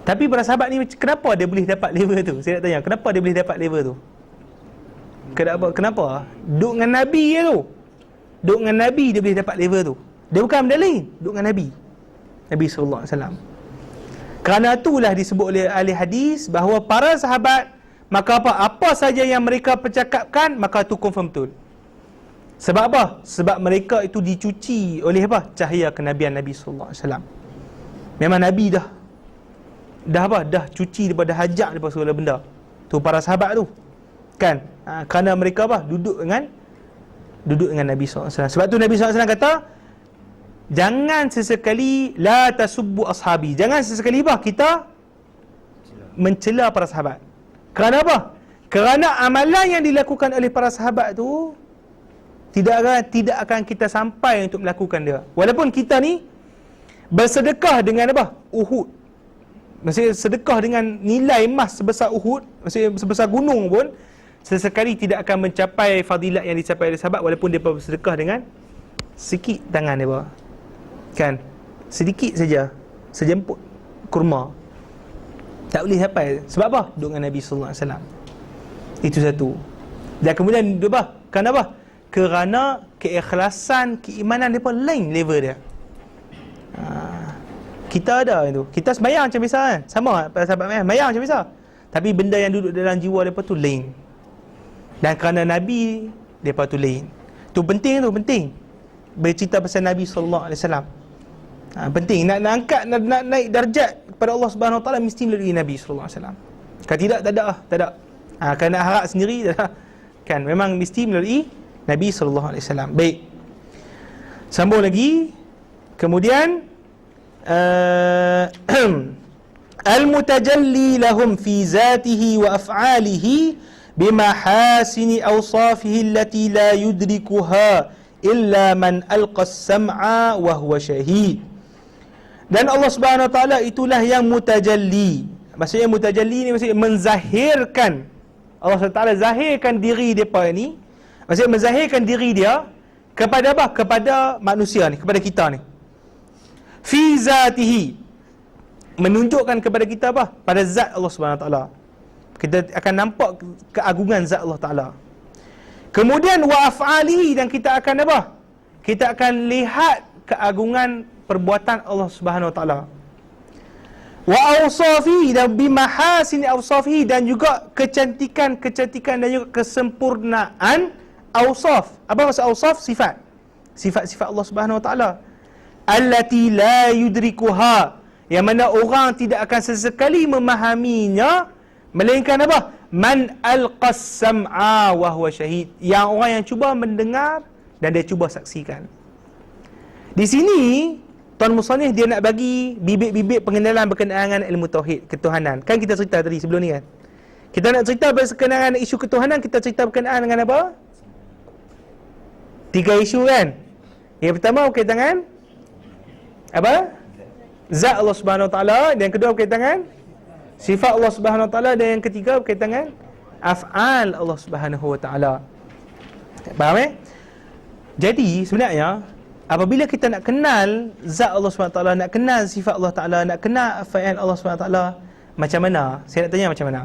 Tapi para sahabat ni, kenapa dia boleh dapat level tu? Saya nak tanya, kenapa dia boleh dapat level tu? Kenapa? Duduk dengan Nabi je tu. Duduk dengan Nabi dia boleh dapat level tu. Dia bukan benda lain, duduk dengan Nabi sallallahu alaihi wasallam. Kerana itulah disebut oleh ahli hadis bahawa para sahabat, maka apa saja yang mereka percakapkan, maka itu confirm betul. Sebab apa? Sebab mereka itu dicuci oleh apa? Cahaya kenabian Nabi sallallahu alaihi wasallam. Memang Nabi dah cuci daripada hajat, daripada segala benda. Tu para sahabat tu. Kan? Kerana mereka duduk dengan Nabi sallallahu alaihi wasallam. Sebab tu Nabi sallallahu alaihi wasallam kata, jangan sesekali la tasubbu ashabi. Jangan sesekali kita mencela para sahabat. Kerana apa? Kerana amalan yang dilakukan oleh para sahabat tu tidak akan kita sampai untuk melakukan dia. Walaupun kita ni bersedekah dengan apa? Uhud. Maksudnya sedekah dengan nilai emas sebesar Uhud, maksudnya sebesar gunung pun, sesekali tidak akan mencapai fadilat yang dicapai oleh sahabat, walaupun dia bersedekah dengan sikit tangan dia. Kan? Sedikit saja, sejemput kurma. Tak boleh sampai. Sebab apa? Duduk dengan Nabi sallallahu alaihi wasallam. Itu satu. Dan kemudian apa? Kenapa? Kerana keikhlasan, keimanan mereka lain level dia. Kita ada itu. Kita sembahyang macam biasa kan? Sama pada sahabat sembahyang macam biasa. Tapi benda yang duduk dalam jiwa mereka tu lain. Dan kerana Nabi, mereka tu lain. Tu penting. Bercerita pasal Nabi sallallahu alaihi wasallam. Penting. Nak angkat, nak naik darjat kepada Allah Subhanahu Wa Taala, mesti melalui Nabi sallallahu alaihi wasallam. Kalau tidak, tak ada. Kalau nak harap sendiri, tak ada. Kan? Memang mesti melalui Nabi sallallahu alaihi wasallam. Baik. Sambung lagi. Kemudian al-mutajalli lahum fi zatihi wa af'alihi bimahasini awsafihi allati la yudrikuha illa man alqas sam'a wa huwa syahid. Dan Allah Subhanahu wa taala itulah yang mutajalli. Maksudnya mutajalli ni maksudnya menzahirkan. Allah Subhanahu wa taala zahirkan diri depa ni. Maksudnya menzahirkan diri dia kepada apa? Kepada manusia ni, kepada kita ni. Fi zatihi, menunjukkan kepada kita apa? Pada zat Allah Subhanahu wa taala. Kita akan nampak keagungan zat Allah Taala. Kemudian wa af'alihi, dan kita akan apa? Kita akan lihat keagungan perbuatan Allah Subhanahu wa taala. Wa awsafihi, dan bimahasini awsafihi, dan juga kecantikan dan juga kesempurnaan awsaf. Apa maksud awsaf? Sifat. Sifat-sifat Allah Subhanahu wa taala. Allati la yudrikuha, yang mana orang tidak akan sesekali memahaminya melainkan apa? Man alqas sam'a wa huwa syahid, yang orang yang cuba mendengar dan dia cuba saksikan. Di sini Tuan Musannif dia nak bagi bibit-bibit pengenalan berkenaan dengan ilmu tauhid, ketuhanan. Kan kita cerita tadi sebelum ni kan. Kita nak cerita berkenaan isu ketuhanan, kita cerita berkenaan dengan apa? 3 isu kan. Yang pertama berkaitan dengan apa? Zat Allah Subhanahu wa taala, dan yang kedua berkaitan dengan sifat Allah Subhanahu wa taala, dan yang ketiga berkaitan dengan af'al Allah Subhanahu wa taala. Faham Jadi sebenarnya apabila kita nak kenal zat Allah Subhanahu wa taala, nak kenal sifat Allah taala, nak kenal af'al Allah Subhanahu wa taala, macam mana? Saya nak tanya macam mana?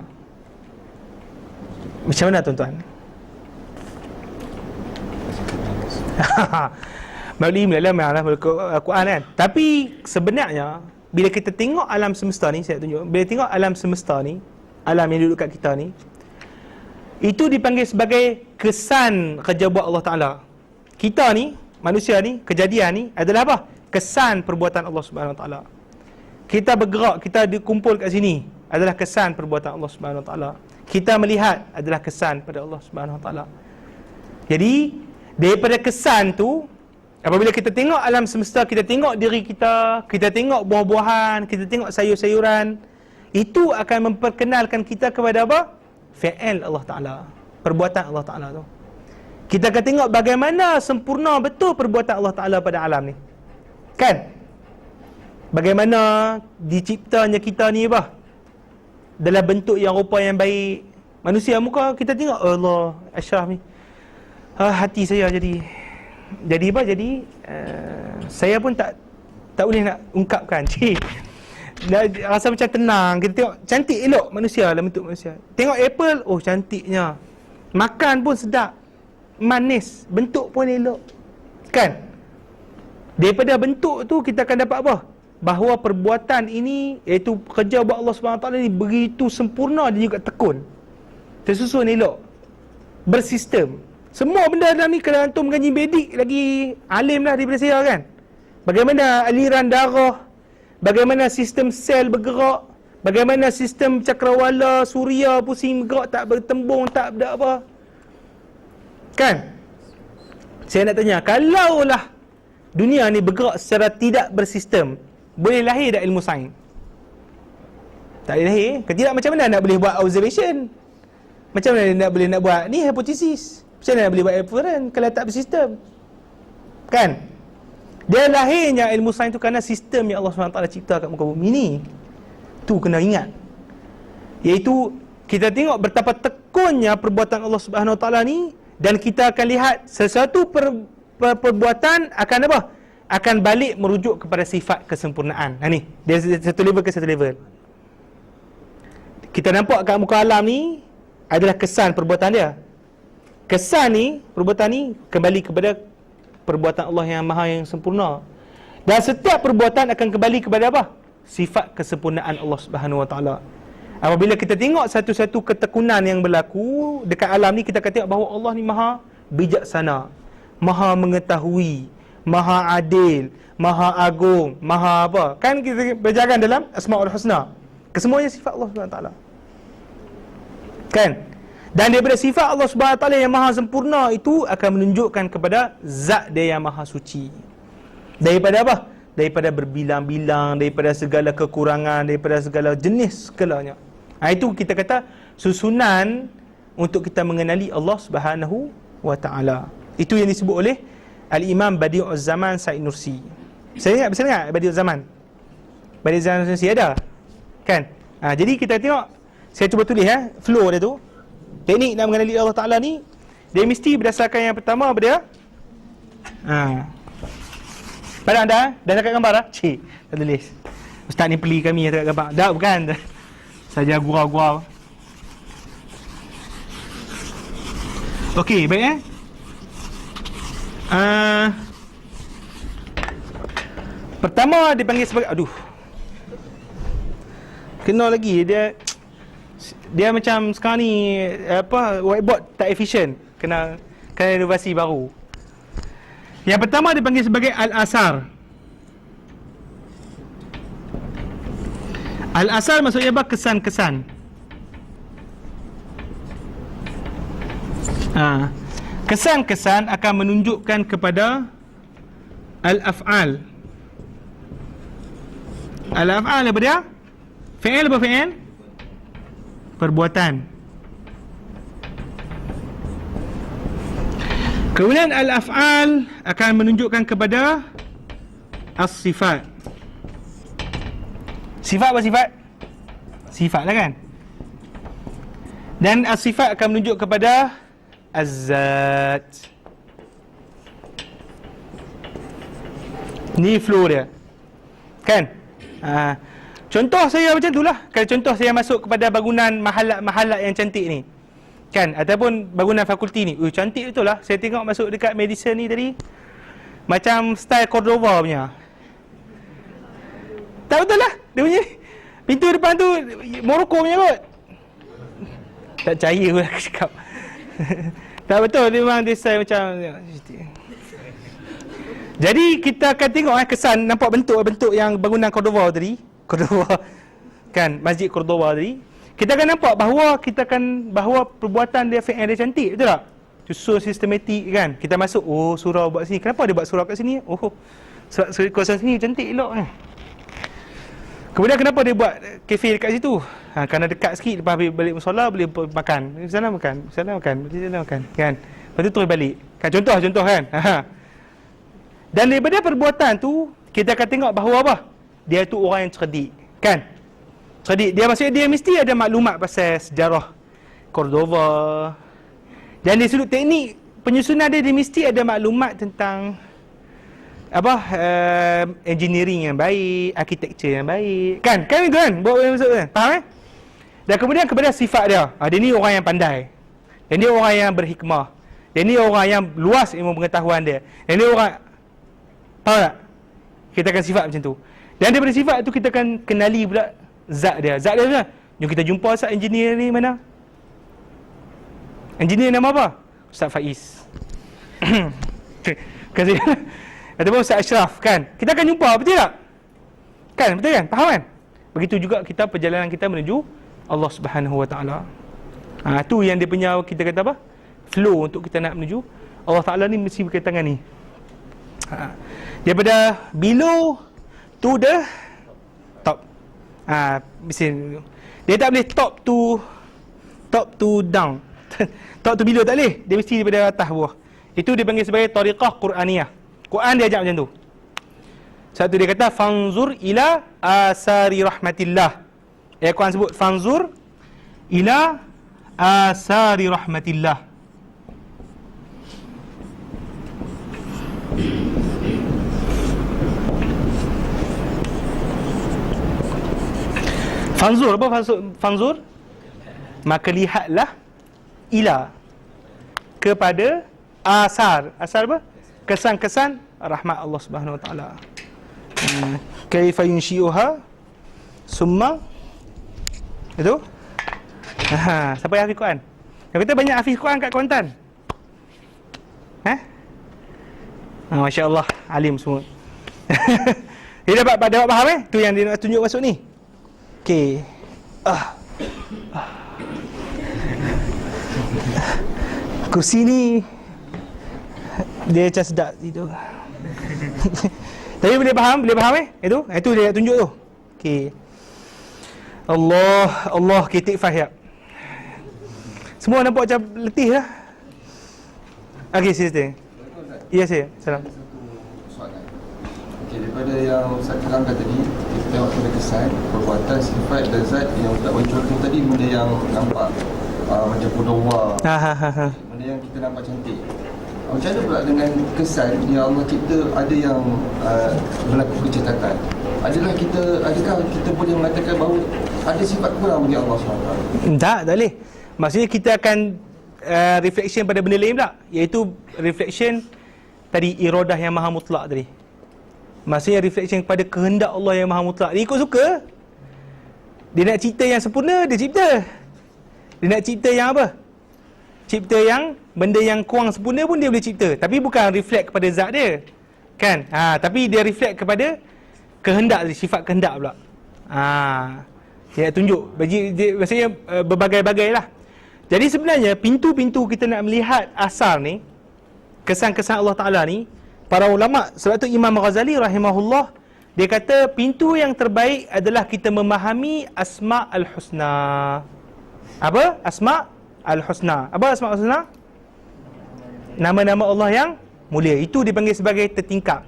Macam mana tuan-tuan? Maklum dalam Al-Quran kan. Tapi sebenarnya bila kita tengok alam semesta ni, saya tunjuk, bila tengok alam semesta ni, alam yang duduk kat kita ni, itu dipanggil sebagai kesan kerja buat Allah Ta'ala. Kita ni, manusia ni, kejadian ni adalah apa? Kesan perbuatan Allah Subhanahu Wa Ta'ala. Kita bergerak, kita dikumpul kat sini adalah kesan perbuatan Allah Subhanahu Wa Ta'ala. Kita melihat adalah kesan pada Allah Subhanahu Wa Ta'ala. Jadi daripada kesan tu, apabila kita tengok alam semesta, kita tengok diri kita, kita tengok buah-buahan, kita tengok sayur-sayuran, itu akan memperkenalkan kita kepada apa? Fi'il Allah Ta'ala, perbuatan Allah Ta'ala tu. Kita akan tengok bagaimana sempurna betul perbuatan Allah Ta'ala pada alam ni. Kan? Bagaimana diciptanya kita ni apa? Dalam bentuk yang rupa yang baik. Manusia muka kita tengok, Allah, Ashraf ni, hati saya jadi apa? Jadi saya pun tak boleh nak ungkapkan. Rasa macam tenang. Kita tengok cantik elok manusia dalam bentuk manusia. Tengok apple, oh cantiknya. Makan pun sedap, manis, bentuk pun elok. Kan? Daripada bentuk tu kita akan dapat apa? Bahawa perbuatan ini, iaitu kerja buat Allah SWT ni begitu sempurna dan juga tekun, tersusun elok, bersistem. Semua benda dalam ni, kalau antum mengaji medik lagi alim lah daripada saya kan. Bagaimana aliran darah, bagaimana sistem sel bergerak, bagaimana sistem cakrawala, suria pusing bergerak, tak bertembung, tak ada apa. Kan? Saya nak tanya, kalaulah dunia ni bergerak secara tidak bersistem, boleh lahir tak ilmu sains? Tak boleh lahir. Kalau tidak, macam mana nak boleh buat observation? Macam mana nak boleh nak buat ni hipotesis? Macam mana nak boleh buat inference kalau tak bersistem? Kan? Dia lahirnya ilmu sains tu kerana sistem yang Allah SWT cipta kat muka bumi ni. Tu kena ingat. Iaitu kita tengok betapa tekunnya perbuatan Allah Subhanahu Wa Taala ni, dan kita akan lihat sesuatu perbuatan akan apa? Akan balik merujuk kepada sifat kesempurnaan. Ni, dia satu level ke satu level. Kita nampak kat muka alam ni adalah kesan perbuatan dia. Kesan ni, perbuatan ni kembali kepada perbuatan Allah yang maha yang sempurna. Dan setiap perbuatan akan kembali kepada apa? Sifat kesempurnaan Allah Subhanahu Wa Taala. Apabila kita tengok satu-satu ketekunan yang berlaku dekat alam ni, kita akan tengok bahawa Allah ni maha bijaksana, maha mengetahui, maha adil, maha agung, maha apa. Kan kita belajarkan dalam Asmaul Husna, kesemuanya sifat Allah Subhanahu Wa Taala. Kan? Dan daripada sifat Allah Subhanahu Wa Taala yang maha sempurna itu akan menunjukkan kepada zat dia yang maha suci. Daripada apa? Daripada berbilang-bilang, daripada segala kekurangan, daripada segala jenis segalanya. Itu kita kata susunan untuk kita mengenali Allah Subhanahu Wa Taala. Itu yang disebut oleh Al-Imam Badi'uz Zaman Said Nursi. Saya ingat, bisa ingat Badi'uz Zaman? Badi'uz Zaman Nursi ada? Kan? Jadi kita tengok, saya cuba tulis flow dia tu. Teknik nak mengenali Allah Ta'ala ni, dia mesti berdasarkan yang pertama apa dia? Pada anda, dah dekat gambar dah? Cik, tak tulis. Ustaz ni peli kami yang dekat gambar. Tak, bukan. Saja gurau-gurau. Okey, baik pertama dipanggil sebagai kena lagi dia macam sekarang ni whiteboard tak efisien, kena inovasi baru. Yang pertama dipanggil sebagai al-asar. Al-asar maksudnya apa? Kesan-kesan. Kesan-kesan akan menunjukkan kepada al-af'al. Al-af'al apa dia? Fi'il apa fi'il? Perbuatan. Kemudian al-af'al akan menunjukkan kepada as-sifat. Sifat apa sifat? Sifat lah kan? Dan as-sifat akan menunjuk kepada az-zat. Ni flow dia, kan? Contoh saya macam itulah. Kalau contoh saya masuk kepada bangunan mahalat yang cantik ni, kan? Ataupun bangunan fakulti ni, cantik betul lah. Saya tengok masuk dekat medicine ni tadi, macam style Cordova punya. Tak betul lah dia punya pintu depan tu Morocco punya kot. Tak percaya pula aku cakap. Tak betul, dia memang design macam. Jadi kita akan tengok kesan, nampak bentuk-bentuk yang bangunan Cordova tadi, kan, Masjid Cordova tadi. Kita akan nampak bahawa perbuatan dia fi'il dia cantik, betul tak? Susun sistematik kan. Kita masuk, surau buat sini. Kenapa dia buat surau kat sini? Kawasan sini cantik elok kan. Kemudian kenapa dia buat kafe dekat situ? Kerana dekat sikit, lepas balik musola boleh makan. Di sana makan, di sana makan, di sana makan, kan? Lepas tu terus balik. Kan contoh kan? Dan daripada perbuatan tu, kita akan tengok bahawa apa? Dia tu orang yang cerdik, kan? Cerdik. Dia maksudnya dia mesti ada maklumat pasal sejarah Cordova. Dan dari sudut teknik penyusunan dia mesti ada maklumat tentang engineering yang baik, architecture yang baik, kan itu kan, buat maksud kan, faham Dan kemudian kepada sifat dia, dia ni orang yang pandai, dia ni orang yang berhikmah, dia ni orang yang luas ilmu pengetahuan dia ni orang, faham tak? Kita akan sifat macam tu. Dan daripada sifat tu kita akan kenali pula zat dia kan. Jom kita jumpa Ustaz engineer ni mana? Engineer nama apa? Ustaz Faiz. Kasih. Ataupun Ustaz Ashraf, kan? Kita akan jumpa, betul tak? Kan, betul kan? Faham kan? Begitu juga kita, perjalanan kita menuju Allah Subhanahu Wa Ta'ala. Tu yang dia punya, kita kata apa? Flow untuk kita nak menuju Allah Ta'ala ni mesti berkaitan dengan ni. Daripada below to the top. Mesti dia tak boleh top to down. Top to below tak boleh. Dia mesti daripada atas bawah. Itu dipanggil sebagai tariqah Quraniyah. Quran dia ajak macam tu. Satu dia kata fanzur ila asari rahmatillah. Quran sebut fanzur ila asari rahmatillah. Fanzur apa fanzur? Maka lihatlah ila kepada asar. Asar apa? Kesan-kesan rahmat Allah Subhanahu Wa Taala. Kaifa yunshi'uha summa itu. Siapa yang hafiz Quran? Yang kata banyak hafiz Quran kat Kuantan. Masya-Allah, alim semua. Dia dapat faham tu yang dia nak tunjuk masuk ni. Okey. Kursi ni dia macam sedap itu. Tapi boleh faham itu dia nak tunjuk tu. Okey. Allah kitik fahya. Semua nampak macam letih lah. Okey, sister. Ya saya. Salam. Soalan. Okey, daripada yang Ustaz terangkan tadi, kita tengok pada kesan, perbuatan, sifat dan zat yang Ustaz munculkan tadi, benda yang nampak macam pudawar, benda yang kita nampak cantik. Macam mana pula dengan kesan yang Allah cipta, ada yang berlaku kecetakan? Adakah kita boleh mengatakan bahawa ada sifat kurang bagi Allah SWT? Tak boleh. Maksudnya kita akan reflection pada benda lain pula, iaitu reflection tadi iradah yang maha mutlak tadi. Maksudnya reflection kepada kehendak Allah yang maha mutlak. Dia ikut suka. Dia nak cipta yang sempurna, dia cipta. Dia nak cipta yang apa? Cipta yang benda yang kurang sempurna pun dia boleh cipta. Tapi bukan reflect kepada zat dia, kan? Tapi dia reflect kepada kehendak, sifat kehendak pula. Dia nak tunjuk. Maksudnya berbagai-bagai lah. Jadi sebenarnya pintu-pintu kita nak melihat asal ni, kesan-kesan Allah Ta'ala ni, para ulama', sebab tu Imam Ghazali rahimahullah, dia kata pintu yang terbaik adalah kita memahami Asma' al-Husna. Apa? Asma' al-Husna. Apa Asma' al-Husna? Nama-nama Allah yang mulia. Itu dipanggil sebagai tertingkap.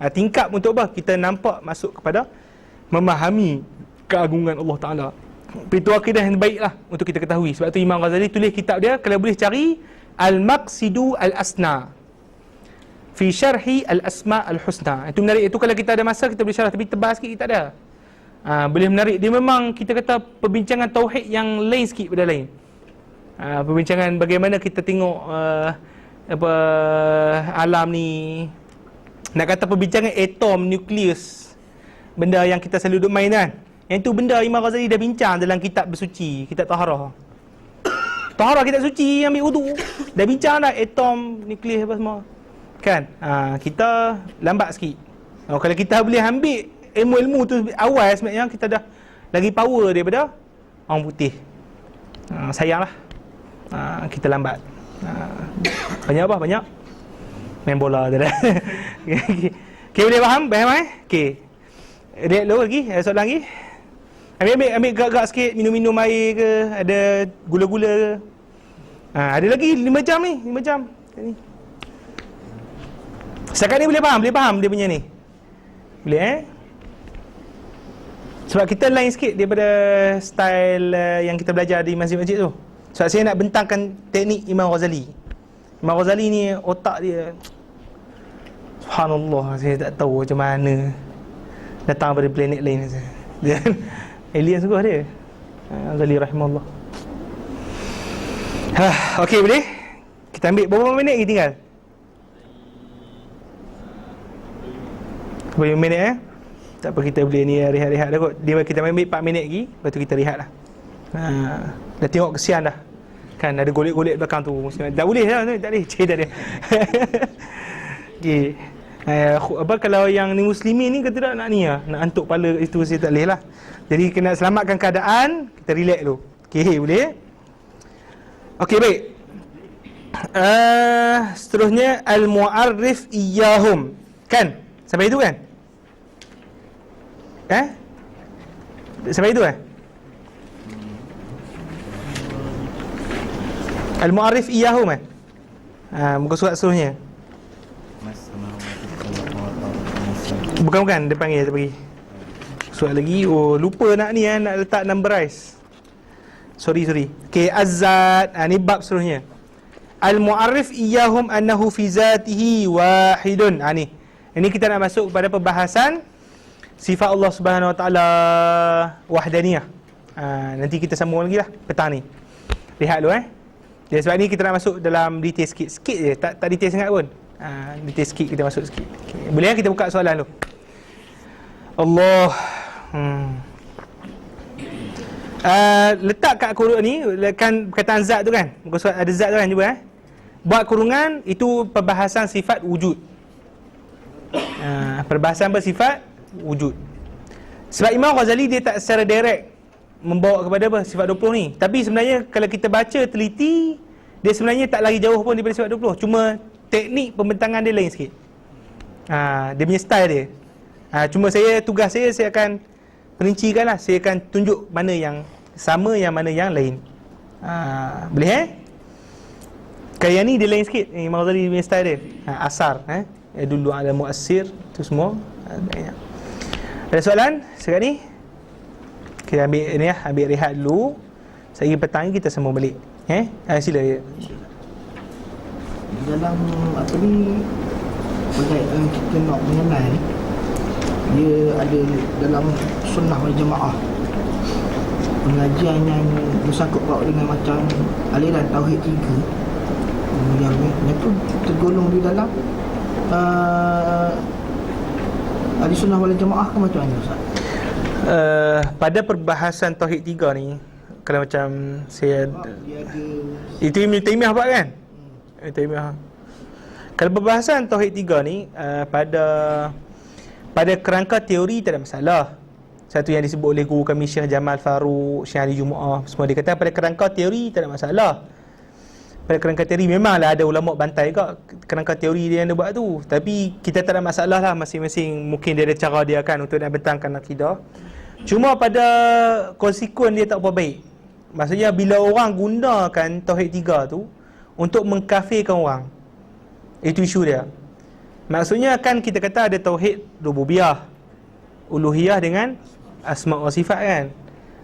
Tingkap untuk apa? Kita nampak masuk kepada memahami keagungan Allah Ta'ala. Pintu akidah yang baik lah untuk kita ketahui. Sebab tu Imam Ghazali tulis kitab dia, kalau boleh cari Al-Maqsidu Al-Asna fi syarhi Al-Asma' Al-Husna. Itu menarik. Itu kalau kita ada masa kita boleh syarah, tapi tebal sikit kita ada. Boleh menarik. Dia memang kita kata perbincangan tauhid yang lain sikit pada lain. Perbincangan bagaimana kita tengok alam ni, nak kata perbincangan atom, nukleus, benda yang kita selalu duk main kan. Yang tu benda Imam Ghazali dah bincang dalam kitab bersuci, kitab Taharah. Taharah kitab suci, ambil wudu. Dah bincang dah atom, nukleus apa semua. Kan? Kita lambat sikit. Kalau kita boleh ambil ilmu-ilmu tu awal, sebenarnya kita dah lagi power daripada orang putih. Sayanglah. Kita lambat. Banyak apa? Banyak main bola tu dah. Okay, boleh faham? Faham Okay. Lihat dulu lagi, ada soalan lagi? Ambil gerak-gerak sikit, minum-minum air ke, ada gula-gula ke. Ada lagi 5 jam ni, 5 jam. Ni. Setakat ni boleh faham dia punya ni. Boleh Sebab kita lain sikit daripada style yang kita belajar di masjid-masjid tu. Sebab saya nak bentangkan teknik Imam Ghazali. Imam Ghazali ni otak dia, subhanallah, saya tak tahu macam mana datang dari planet lain. Dia alien sungguh dia. Ghazali rahimahullah. Okey, boleh? Kita ambil berapa minit lagi tinggal? Berapa minit Tak apa, kita boleh ni rehat-rehat dah kot. Kita ambil 4 minit lagi, lepas tu kita rehat lah. Dah tengok kesian dah. Kan ada golek-golek belakang tu. Tak boleh lah, tak boleh. Tak ada. Okey. Kalau yang ni muslimin ni kata tak nak ni lah, nak antuk kepala itu, saya tak boleh lah. Jadi kena selamatkan keadaan, kita relax dulu. Okey, boleh? Okey, baik. Seterusnya al-mu'arrif iyahum. Kan? Sampai itu kan? Sampai itu al-mu'arrif iyahum muka surat seterusnya. Bukan dia panggil, dia bagi surat lagi. Lupa nak ni nak letak numberize. Sorry. Okey, az-zat. Ni bab seterusnya. Al-mu'arrif iyahum annahu fi zatihi wahidun. Ini kita nak masuk kepada perbahasan sifat Allah Subhanahu Wa Taala wahdaniyah. Nanti kita sambung lagi lah petang ni. Lihat dulu Jadi sebab ni kita nak masuk dalam detail sikit je, tak detail sangat pun. Detail sikit, kita masuk sikit. Okay. Boleh kita buka soalan dulu. Allah. Letak kat kurung ni kan perkataan zat tu kan. Muka surat ada zat tu kan, cuba buat kurungan, itu perbahasan sifat wujud. Perbahasan bersifat wujud. Sebab Imam Ghazali dia tak secara direct membawa kepada apa sifat 20 ni. Tapi sebenarnya kalau kita baca teliti, dia sebenarnya tak lagi jauh pun daripada sifat 20. Cuma teknik pembentangan dia lain sikit. Dia punya style dia. Cuma tugas saya akan perincikan lah. Saya akan tunjuk mana yang sama, yang mana yang lain. Boleh Kayak ni dia lain sikit. Imam Ghazali punya style dia. Asar, dulu ada muassir, tu semua. Ada soalan sekarang ni? Kita ambil ni ambil rehat dulu. Sehari petang kita sambung balik. Sila ya. Dalam apa ni, berkaitan kita nak mengenal, dia ada dalam sunnah wal jamaah pengajian yang bersangkut paut dengan macam aliran Tauhid 3 yang tu tergolong di dalam ahli sunnah wal jamaah ke macam mana Ustaz? Pada perbahasan Tauhid 3 ni, kalau macam saya itu Ibn Taymiyah buat kan? Ibn Taymiyah. Kalau perbahasan Tauhid 3 ni pada kerangka teori tak ada masalah. Satu yang disebut oleh guru kami Syekh Jamal Faruq, Syekh Ali Jumaah, semua dia kata pada kerangka teori tak ada masalah. Pada kerangka teori memanglah ada ulama bantai kat kerangka teori dia yang dia buat tu. Tapi kita tak ada masalah lah, masing-masing mungkin dia ada cara dia kan untuk nak bentangkan akidah. Cuma pada konsekuen dia tak apa baik. Maksudnya bila orang gunakan Tauhid 3 tu untuk mengkafirkan orang, itu isu dia. Maksudnya kan kita kata ada Tauhid Rububiyah, Uluhiyah dengan Asma' wa Sifat kan.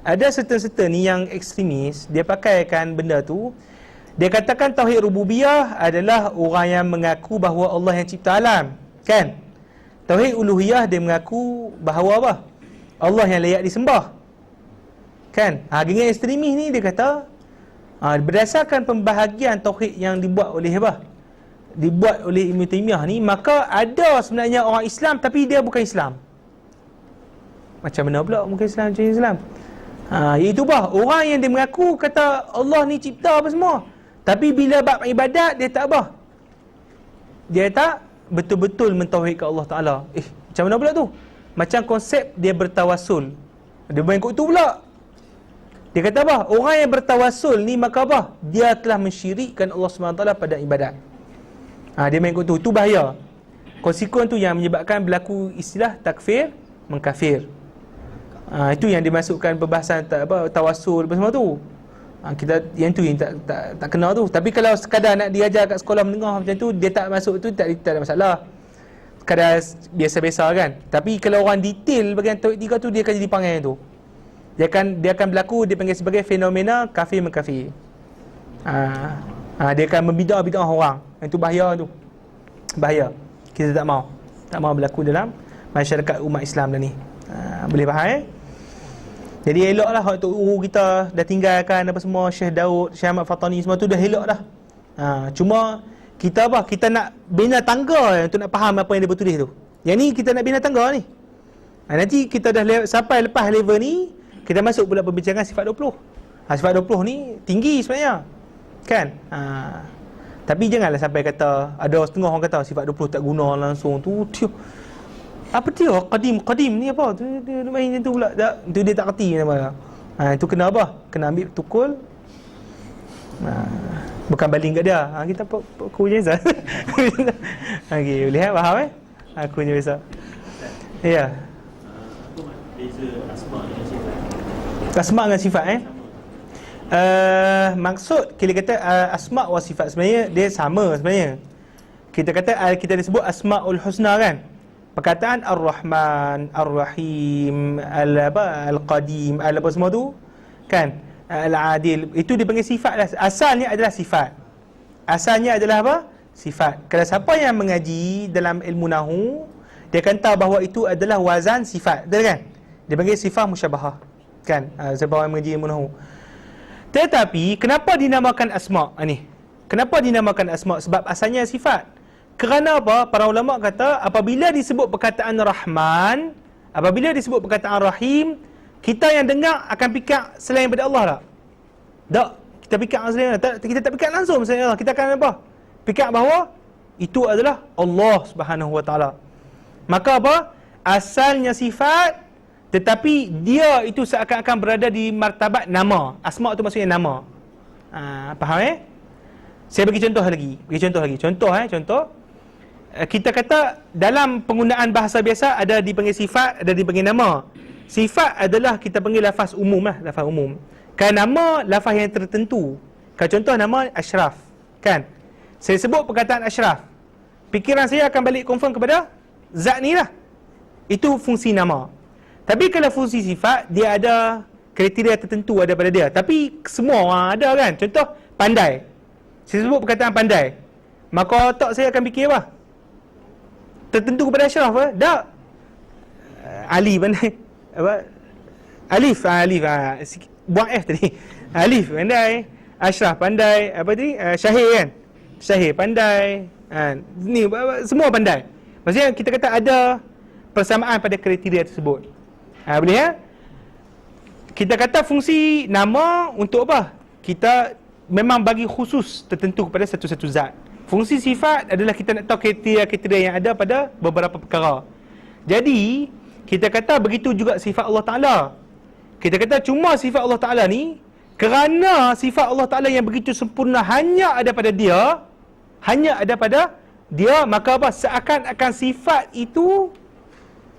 Ada certain ni yang ekstremis, dia pakaikan benda tu. Dia katakan Tauhid Rububiyah adalah orang yang mengaku bahawa Allah yang cipta alam, kan? Tauhid Uluhiyah dia mengaku bahawa apa? Allah yang layak disembah, kan? Dengan ekstremis ni dia kata berdasarkan pembahagian tauhid yang dibuat oleh apa? Dibuat oleh Ibn Taymiyah ni, maka ada sebenarnya orang Islam tapi dia bukan Islam. Macam mana pula bukan Islam macam Islam? Iaitu bah, orang yang dia mengaku kata Allah ni cipta apa semua, tapi bila bab ibadat dia tak apa, dia tak betul-betul mentauhidkan Allah Ta'ala. Macam mana pula tu? Macam konsep dia bertawassul, dia main kot tu pula. Dia kata apa? Orang yang bertawassul ni maka apa? Dia telah mensyirikkan Allah SWT pada ibadat. Dia main kot tu. Tu bahaya. Konsekuen tu yang menyebabkan berlaku istilah takfir mengkafir. Itu yang dimasukkan perbahasan tawassul apa semua tu. Kita yang tu yang tak kena tu. Tapi kalau sekadar nak diajar kat sekolah menengah macam tu, dia tak masuk tu, tak ada masalah. Sekadar biasa-biasa kan. Tapi kalau orang detail bahagian Tauhid 3 tu, dia akan jadi panggil tu. Dia akan berlaku, dia panggil sebagai fenomena kafir mengkafir. Dia akan membidah-bidah orang. Itu bahaya tu. Bahaya. Kita tak mau berlaku dalam masyarakat umat Islam dah ni. Boleh faham Jadi eloklah waktu guru kita dah tinggalkan apa semua, Syekh Daud, Syekh Ahmad Fatani semua tu dah elok dah. Cuma kita apa? Kita nak bina tangga untuk nak faham apa yang dia bertulis tu. Yang ni kita nak bina tangga ni. Nanti kita dah sampai lepas level ni, kita masuk pula perbincangan sifat 20. Sifat 20 ni tinggi sebenarnya. Kan? Tapi janganlah sampai kata, ada setengah orang kata sifat 20 tak guna langsung tu. Apa dia? Qadim ni apa? Dia main macam tu pula. Itu dia tak kerti nama. Itu kena apa? Kena ambil tukul. Bukan baling kat dia. Kita aku je Ustaz. Okey, boleh faham Aku je Ustaz. Ya. Beza asma dengan sifat. Asma dengan sifat maksud kita kata asma wa sifat sebenarnya dia sama sebenarnya. Kita kata kita disebut asmaul husna kan. Perkataan Ar-Rahman, Ar-Rahim, Al-Qadim, apa semua tu kan, Al-Adil, itu dipanggil sifat lah. Asalnya adalah sifat. Asalnya adalah apa? Sifat. Kalau siapa yang mengaji dalam ilmu nahu, dia akan tahu bahawa itu adalah wazan sifat. Betul kan? Dia panggil sifat musyabahah. Kan? Siapa yang mengaji ilmu nahu. Tetapi kenapa dinamakan asma' ni? Kenapa dinamakan asma'? Sebab asalnya sifat. Kerana apa? Para ulama kata apabila disebut perkataan Rahman, apabila disebut perkataan Rahim, kita yang dengar akan fikir selain daripada Allah tak? Tak. Kita fikir selain Allah. Kita tak fikir langsung selain Allah. Kita akan apa? Fikir bahawa itu adalah Allah Subhanahu Wa Taala. Maka apa? Asalnya sifat, tetapi dia itu seakan-akan berada di martabat nama. Asma' itu maksudnya nama. Faham Saya bagi contoh lagi. Contoh. Kita kata dalam penggunaan bahasa biasa ada dipanggil sifat, ada dipanggil nama. Sifat adalah kita panggil lafaz umum lah, lafaz umum. Kan nama lafaz yang tertentu. Kan contoh nama Ashraf, kan? saya sebut perkataan asyraf, fikiran saya akan balik confirm kepada zat ni lah. Itu fungsi nama. Tapi kalau fungsi sifat, dia ada kriteria tertentu ada pada dia. Tapi semua orang ada kan. Contoh, pandai. Saya sebut perkataan pandai, maka otak saya akan fikir apa? Tertentu kepada asyraf apa? Tak. Ali pandai. Apa? Alif. Buang F tadi. Alif pandai. Asyraf pandai. Apa tadi? Syahir kan? Syahir pandai. Ni semua pandai. Maksudnya kita kata ada persamaan pada kriteria tersebut. Boleh ya? Kita kata fungsi nama untuk apa? Kita memang bagi khusus tertentu kepada satu-satu zat. Fungsi sifat adalah kita nak tahu kriteria-kriteria yang ada pada beberapa perkara. Jadi kita kata begitu juga sifat Allah Ta'ala. Kita kata cuma sifat Allah Ta'ala ni, kerana sifat Allah Ta'ala yang begitu sempurna hanya ada pada dia, maka apa? Seakan-akan sifat itu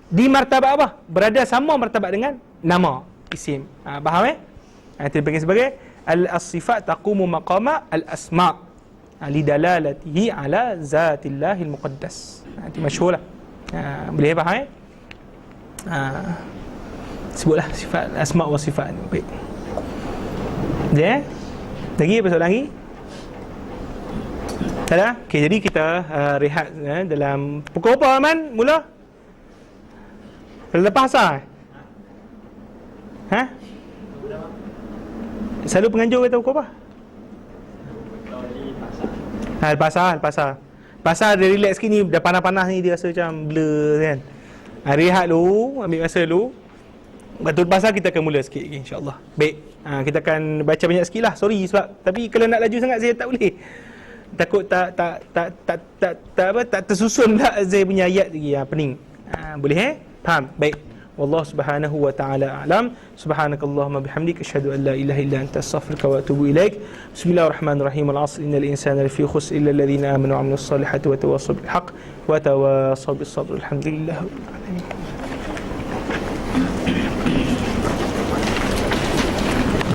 di martabat apa? Berada sama martabat dengan nama, isim. Faham Itu dipanggil sebagai al-sifat taqumu maqama al-asma' lidalalatihi ala zatillahil muqaddas. Itu masyhur lah. Boleh faham sebutlah sifat asma' wa sifat. Baik. Lagi apa soalan lagi? Tak ada? Okay, jadi kita rehat dalam pukul apa Aman? Mula? Lepas asar? Selalu penganjur kata pukul apa? Lepas asar. Pasal dia relax sikit ni, dah panas-panas ni dia rasa macam blur kan. Rehat dulu, ambil masa dulu. Lepas tu pasal kita akan mula sikit lagi, insyaAllah. Baik, kita akan baca banyak sikit lah. Sorry sebab, tapi kalau nak laju sangat saya tak boleh. Takut tak tersusun tak saya punya ayat lagi. Pening. Boleh Faham? Baik. Wallahu subhanahu wa ta'ala a'lam. Subhanakallahumma bihamdika asyhadu an la ilaha illa anta astaghfiruka wa atubu ilaik. Bismillahirrahmanirrahim. Al-'asr innal insana lafi khusr illa alladhina amanu wa 'amilus solihati wa tawassaw bil haqq wa tawassaw bis sabr. Alhamdulillah.